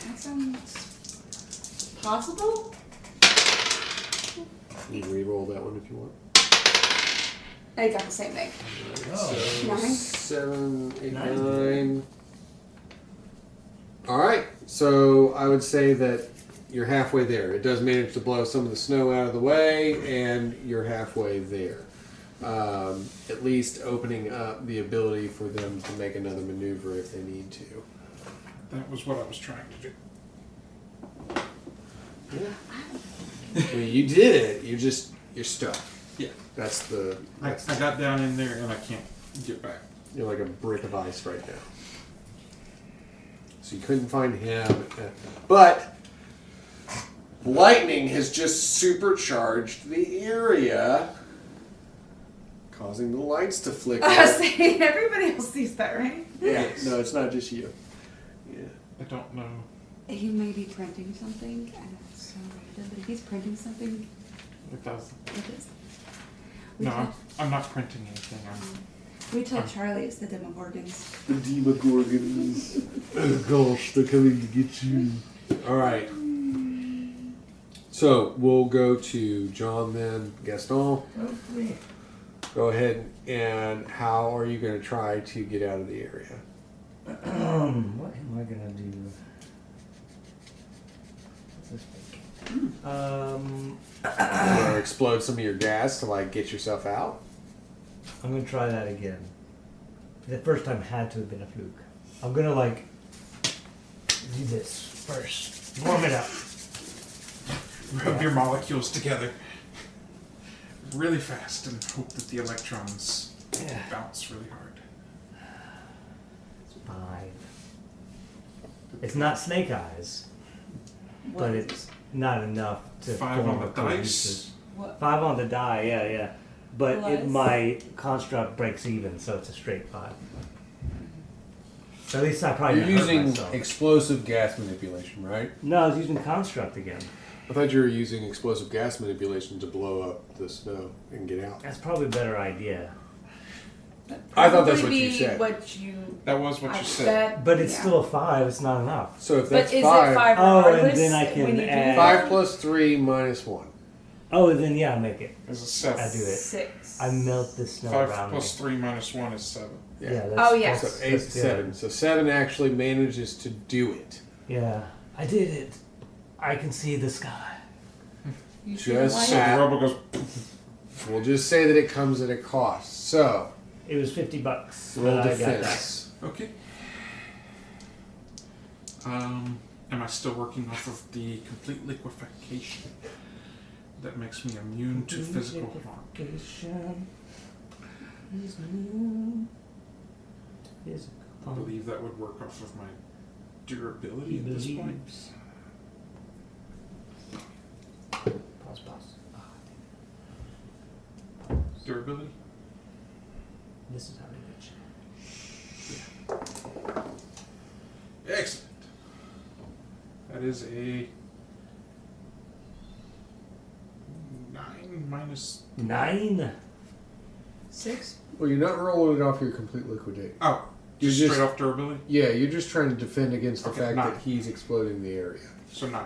That sounds possible. You can re-roll that one if you want. I got the same thing. So 9. 7, 8, Nice. 9. All right. So I would say that you're halfway there. It does manage to blow some of the snow out of the way, and you're halfway there. At least opening up the ability for them to make another maneuver if they need to. That was what I was trying to do. Yeah. Well, you did it. You're stuck. Yeah. That's the. I got down in there and I can't get back. You're like a brick of ice right now. So you couldn't find him, but lightning has just supercharged the area, causing the lights to flicker. See, everybody else sees that, right? Yeah, no, it's not just you. Yeah. I don't know. He may be printing something, and it's so random, but if he's printing something, It does. what is? No, I'm not printing anything. We told Charlie it's the Demogorgons. The Demogorgons. Oh gosh, they're coming to get you. All right. So we'll go to John then. Gaston, go ahead and how are you going to try to get out of the area? What am I gonna do? What's this make? Or explode some of your gas to like get yourself out? I'm gonna try that again. The first time had to have been a fluke. I'm gonna like do this first. Warm it up. Rub your molecules together really fast and hope that the electrons Yeah. bounce really hard. It's 5. It's not snake eyes, but it's not enough to 5 form on a the dice. cohesive- What? 5 on the die, yeah. But Plus? my construct breaks even, so it's a straight 5. So at least I probably You're didn't hurt using myself. explosive gas manipulation, right? No, I was using construct again. I thought you were using explosive gas manipulation to blow up the snow and get out. That's probably a better idea. I thought that's what Probably you be said. What you, That was what I you said. bet, But it's yeah. still a 5. It's not enough. So if But that's is 5, it 5 Oh, and regardless then I can when you do add- 5 plus 3 minus 1. Oh, then yeah, I make it. There's a 7. I do it. 6. I melt the snow 5 around plus me. 3 minus 1 is 7. Yeah. Yeah. Oh, yes. So 8 to 7. So 7 actually manages to do it. Yeah, I did it. I can see the sky. You Just So light? the rubber goes. We'll just say that it comes at a cost. So, It was $50. roll but I got that. defense. Okay. Am I still working off of the complete liquefaction? That makes me immune to physical harm. Liquefaction is immune to physical I harm. believe that would work off of my durability at this point. Believes. Pause. Durability? This is how we get you. Excellent. That is a 9 minus. 9? 6? Well, you're not rolling it off your complete liquidate. Oh, You're just just- straight off durability? Yeah, you're just trying to defend against the Okay, fact 9. that he's exploding the area. So 9.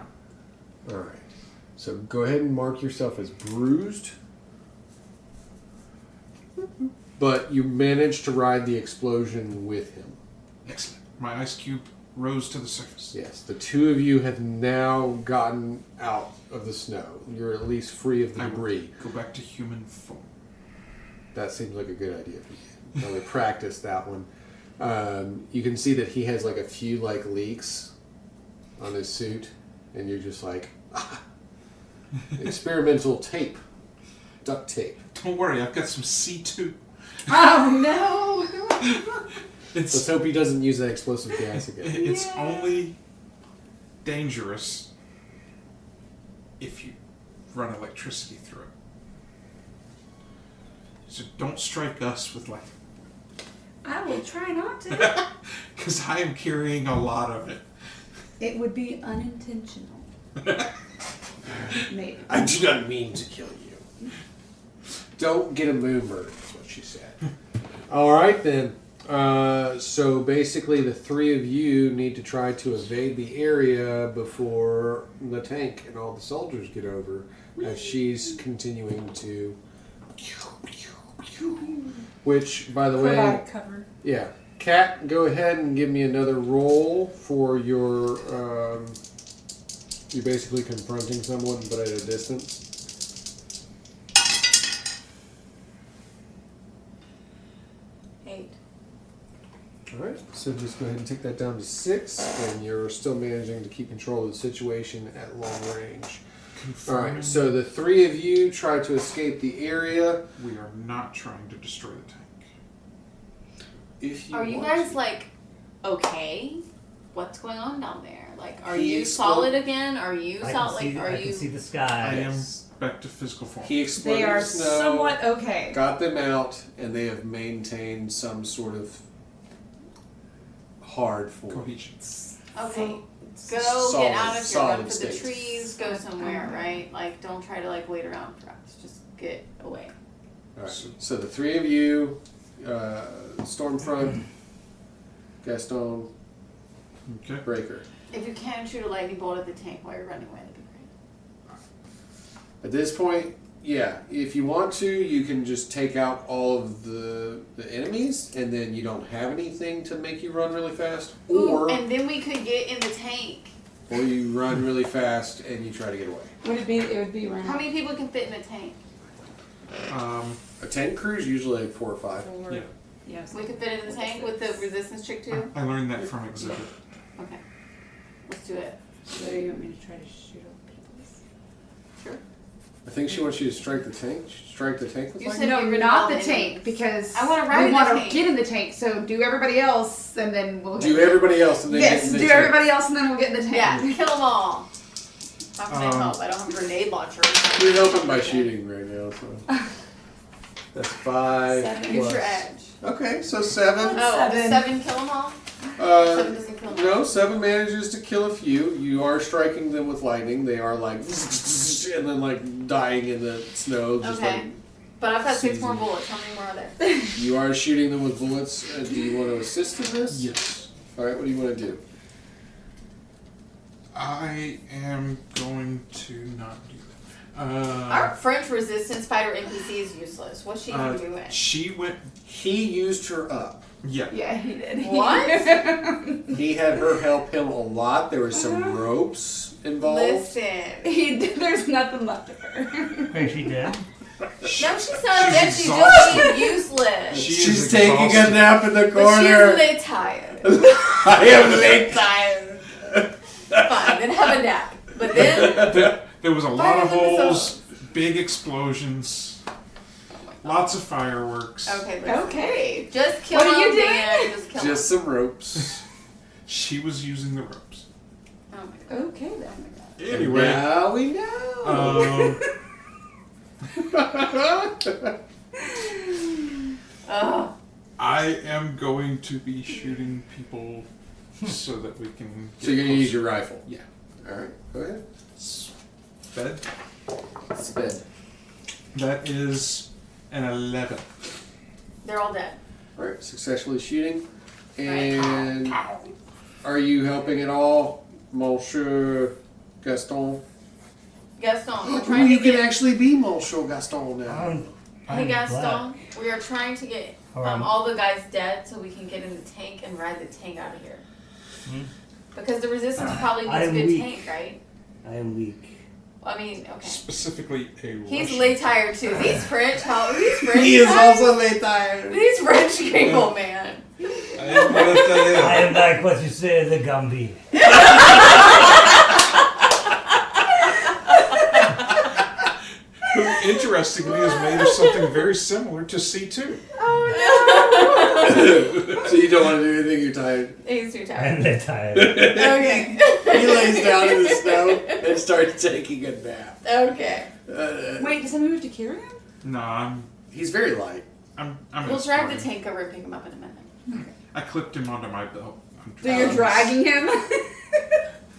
All right. So go ahead and mark yourself as bruised. But you managed to ride the explosion with him. Excellent. My ice cube rose to the surface. Yes, the two of you have now gotten out of the snow. You're at least free of the I will debris. go back to human form. That seems like a good idea for you. Really practice that one. You can see that he has like a few like leaks on his suit, and you're just like, experimental tape. Duct tape. Don't worry, I've got some C2. Oh no! Let's hope he doesn't use that explosive gas again. It's only dangerous if you run electricity through it. So don't strike us with lightning. I will try not to. Because I am carrying a lot of it. It would be unintentional. Maybe. I do not mean to kill you. Don't get a moonbird, is what she said. Alright then. So basically the three of you need to try to evade the area before the tank and all the soldiers get over, as she's continuing to... Which, by the way... Provide cover. Yeah. Kat, go ahead and give me another roll for your... you're basically confronting someone, but at a distance. Alright, so just go ahead and take that down to 6, and you're still managing to keep control of the situation at long range. Alright, so the three of you try to escape the area. We are not trying to destroy the tank. If you Are you want guys to. like okay? What's going on down there? Like, are He you explo- solid again? Are you I solid? can see, Like, are I you? can see the I sky. am back to physical form. He exploded They are snow, somewhat okay. got them out, and they have maintained some sort of hard form. Cohesion. Okay. Go Solid- get out of here. solid Run for the state. trees. Go somewhere. Right? Like, don't try to like wait around for us. Just get away. Alright, so the three of you, Stormfront, Gaston, Okay. Breaker. If you can shoot a lightning bolt at the tank while you're running away, that'd be great. At this point, yeah, if you want to, you can just take out all of the enemies, and then you don't have anything to make you run really fast, or and then we could get in the tank. you run really fast and you try to get away. Would it be? It would be around. How many people can fit in the tank? A tank crew is usually like 4 or 5. Four. Yeah. Yes. We could fit it in the tank with the resistance trick too. I learned that from Exhibit. Okay. Let's do it. So you want me to try to shoot all people? Sure. I think she wants you to strike the tank. Strike the tank with You lightning? said No, get rid of not all the the tank, enemies. because I wanna ride in we the want to tank. get in the tank. So do everybody else, and then we'll Do everybody else and then yes, get in the do tank. everybody else, and then we'll get in the tank. Yeah, kill them all. How can I Um, help? I don't have a grenade launcher. You're helping by shooting right now, so. That's 5 7. Use plus. your edge. Okay, so 7. Oh, does 7. 7 kill them all? 7 doesn't kill them all. No, 7 manages to kill a few. You are striking them with lightning. They are like, and then like dying in the snow. Just Okay. But I've got 6 more season. bullets. How many more are there? You are shooting them with bullets. Do you want to assist in this? Yes. All right. What do you want to do? I am going to not do that. Our French resistance fighter NPC is useless. What's she doing? She went. He used her up. Yeah. Yeah, he did. What? He had her help him a lot. There was some ropes involved. Listen. There's nothing left of her. Wait, she did? No, she's not dead. She's exhausted. just being useless. She's taking a exhausted. nap in the But corner. she's late tired. I am late. Tired. Fine, then have a nap. But then, There was a lot of Fire them holes, big explosions, lots of fireworks. okay, listen. Okay. Just kill What are you him, doing? Dan. Just kill Just some ropes. She was using the ropes. him. Oh my god. Okay then. Anyway, Now we know. Oh. I am going to be shooting people so that we can. So you're gonna get use your rifle. Yeah. All right. Go ahead. Sped. Sped. That is an 11. They're all dead. All right. Successfully shooting. And are you helping at all, Monsieur Gaston? Gaston, we're Oh, trying you to can get... actually be Monsieur Gaston now. I'm Hey Gaston, glad. we are trying to get Hold on. all the guys dead so we can get in the tank and ride the tank out of here. Hmm? Because the resistance probably needs I a am good weak. tank, right? I am weak. I mean, okay. Specifically a He's Russian. late tired too. These French, these French He is guys, also late tired. these French people, man. I'm gonna tell you. I am like what you say, the Gumby. interestingly, is made of something very similar to C2. So you don't want to do anything, you're tired. He's too tired. And they're tired. Okay. He lays down in the snow and starts taking a nap. Okay. Wait, does that move to carry him? No, He's very light. I'm We'll drive the escorting. tank over and pick him up in a minute. I clipped him onto my belt. So you're dragging him?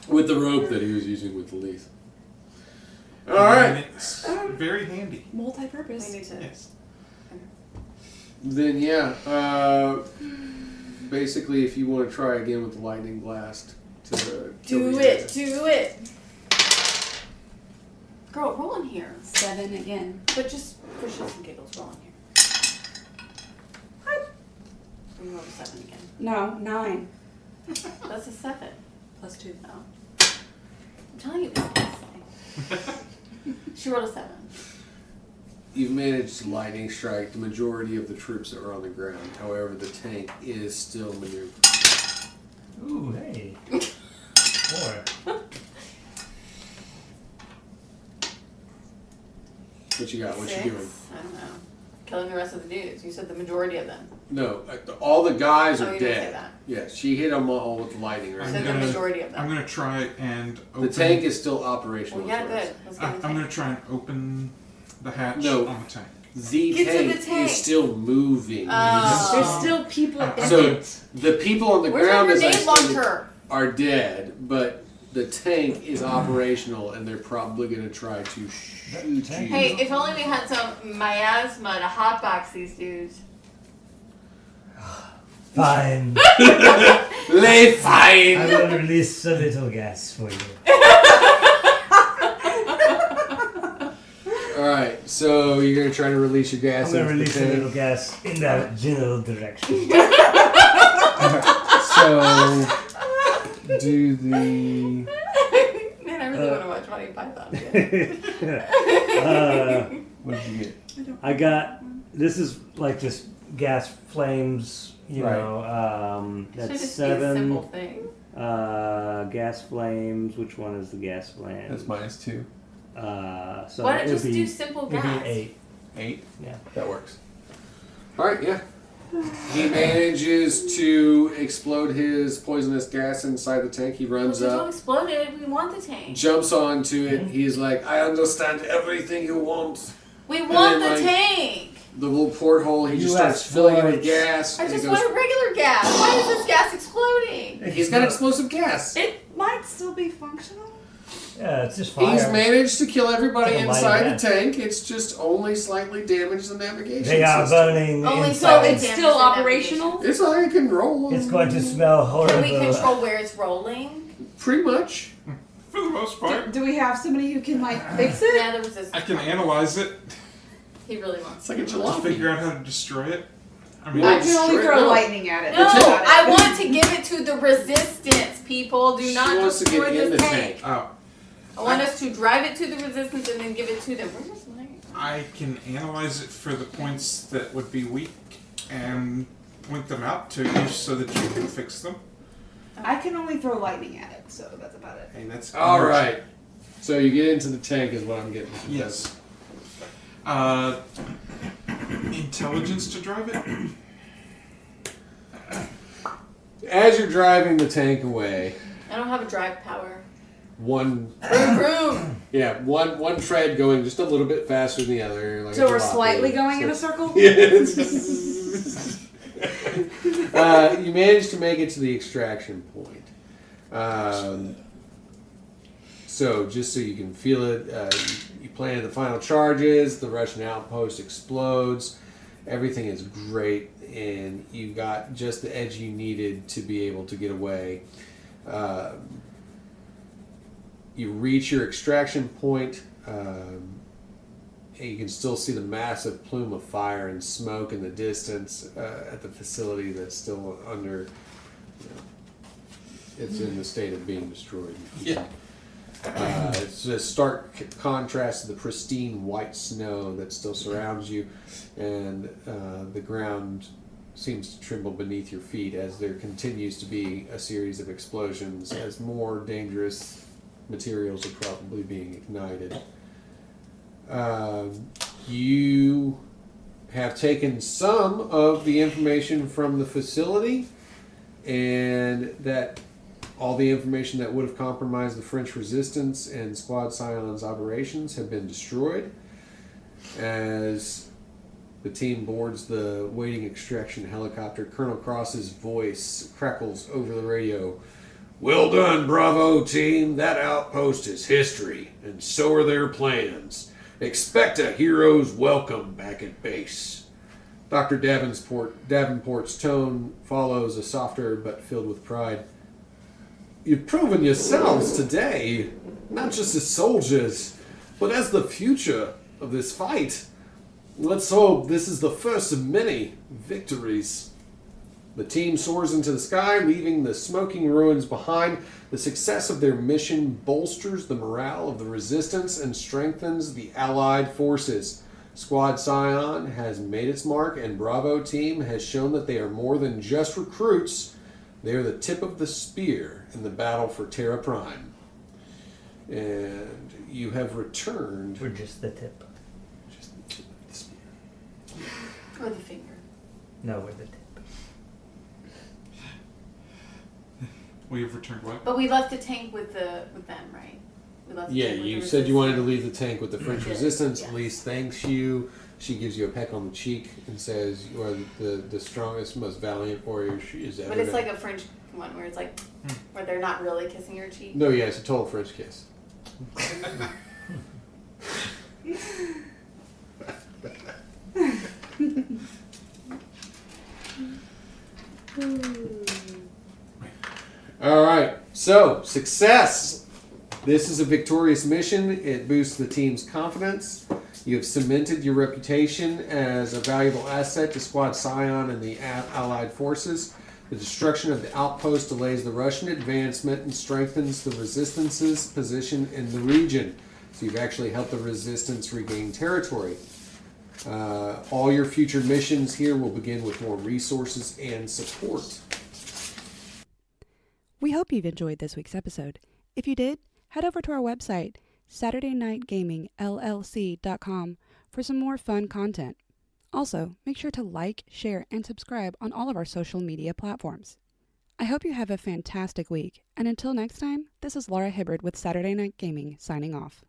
With the rope that he was using with the leash. And Alright. it's very handy. Multi-purpose. We need to. Yes. Then yeah. Basically if you want to try again with the lightning blast to kill Do these it. guys. Do it. Girl, roll in here. 7 again. But just for shits and giggles, roll in here. We roll a 7 again. No, 9. That's a 7. Plus 2. No. I'm telling you, it's this thing. She rolled a 7. You've managed to lightning strike the majority of the troops that were on the ground. However, the tank is still maneuvering. Ooh, hey. 4. What you got? What 6? you doing? I don't know. Killing the rest of the dudes. You said the majority of them. No, all the guys Oh, are you didn't say dead. that. Yeah, she hit them all with lightning. You Right? said the gonna- majority of I'm them. going to try and open... The tank is still operational. Well, yeah, for us. good. Let's get I'm the going to tank. try and open the hatch No. on the tank. The Get to tank, the tank. is still moving. Oh. There's still people in I'm So it. the people on the Where's ground, your as I grenade stated, launcher? are dead, but the tank is operational, and they're probably going to try to shoot you. Hey, if only we had some miasma to hotbox these dudes. Fine. Lay I fine. will release a little gas for you. All right, so you're going to try to release your gas. I'm going to into release the a little tank. gas in that general direction. So do the. Man, I really want to watch Monty Python again. What did you get? I got, this is like just gas flames, you Right. know, Should that's just be a simple 7. thing. Gas flames, which one is the gas flame? That's -2. So Why don't it just would do be, simple it'd be gas? 8. 8. Yeah. That works. All right, yeah. He manages to explode his poisonous gas inside the tank. He runs Well, up, don't explode it. We want the tank. jumps onto it. He's like, I understand everything you want. We want then, the like, tank. The little porthole, he just You starts asked filling it for with it. gas. I and he just goes, want a regular gas. Why is this gas exploding? He's got explosive gas. It might still be functional. Yeah, it's just fire. He's managed to kill everybody Kill 'em by inside the gas. tank. It's just only slightly damaged the navigation They are system. burning Only inside. So Solid it's damage still to operational? It's like it can roll. It's going to smell horrible. Can we control where it's rolling? Pretty much. For the most part. Do we have somebody who can like fix it? Yeah, there was this. I can analyze it. He really wants. It's like a Just jalopy. figure out how to destroy it. I mean, Well, I can only straight throw up. lightning at it. No, That's about it. I want to give it to the resistance, people. Do She not wants to destroy get in this the tank. tank. oh, I want us to drive it to the resistance and then give it to them. Where's my? I can analyze it for the points that would be weak and point them out to you so that you can fix them. I can only throw lightning at it, so that's about it. Hey, that's All energy. right. So you get into the tank is what I'm getting. Yes. Intelligence to drive it? As you're driving the tank away, I don't have a drive power. one Vroom. one tread going just a little bit faster than the other. Like So a we're jalopy. slightly going in a So- circle? You managed to make it to the extraction point. So just so you can feel it, you planted the final charges, the Russian outpost explodes, everything is great, and you got just the edge you needed to be able to get away. You reach your extraction point. You can still see the massive plume of fire and smoke in the distance at the facility that's still under. It's in the state of being destroyed. Yeah. It's a stark contrast to the pristine white snow that still surrounds you, and the ground seems to tremble beneath your feet as there continues to be a series of explosions as more dangerous materials are probably being ignited. You have taken some of the information from the facility, and that all the information that would have compromised the French resistance and Squad Scion's operations have been destroyed. As the team boards the waiting extraction helicopter, Colonel Cross's voice crackles over the radio. Well done, Bravo team. That outpost is history, and so are their plans. Expect a hero's welcome back at base. Dr. Davenport's tone follows a softer but filled with pride. You've proven yourselves today, not just as soldiers, but as the future of this fight. Let's hope this is the first of many victories. The team soars into the sky, leaving the smoking ruins behind. The success of their mission bolsters the morale of the resistance and strengthens the Allied forces. Squad Scion has made its mark, and Bravo team has shown that they are more than just recruits. They are the tip of the spear in the battle for Terra Prime. And you have returned. We're just the tip. Just the tip of the spear. Or the finger. No, we're the tip. We have returned what? But we left the tank with them, right? We left the Yeah, tank with you the said you wanted to resistance. leave the tank with the French did, resistance. yes. Elise thanks you. She gives you a peck on the cheek and says you are the strongest, most valiant warrior she is ever. But it's known. like a French one where it's like, where they're not really kissing your cheek. No, yeah, it's a total French kiss. All right, so success. This is a victorious mission. It boosts the team's confidence. You have cemented your reputation as a valuable asset to Squad Scion and the Allied forces. The destruction of the outpost delays the Russian advancement and strengthens the Resistance's position in the region. So you've actually helped the Resistance regain territory. All your future missions here will begin with more resources and support. We hope you've enjoyed this week's episode. If you did, head over to our website, SaturdayNightGamingLLC.com, for some more fun content. Also, make sure to like, share, and subscribe on all of our social media platforms. I hope you have a fantastic week, and until next time, this is Laura Hibbard with Saturday Night Gaming signing off.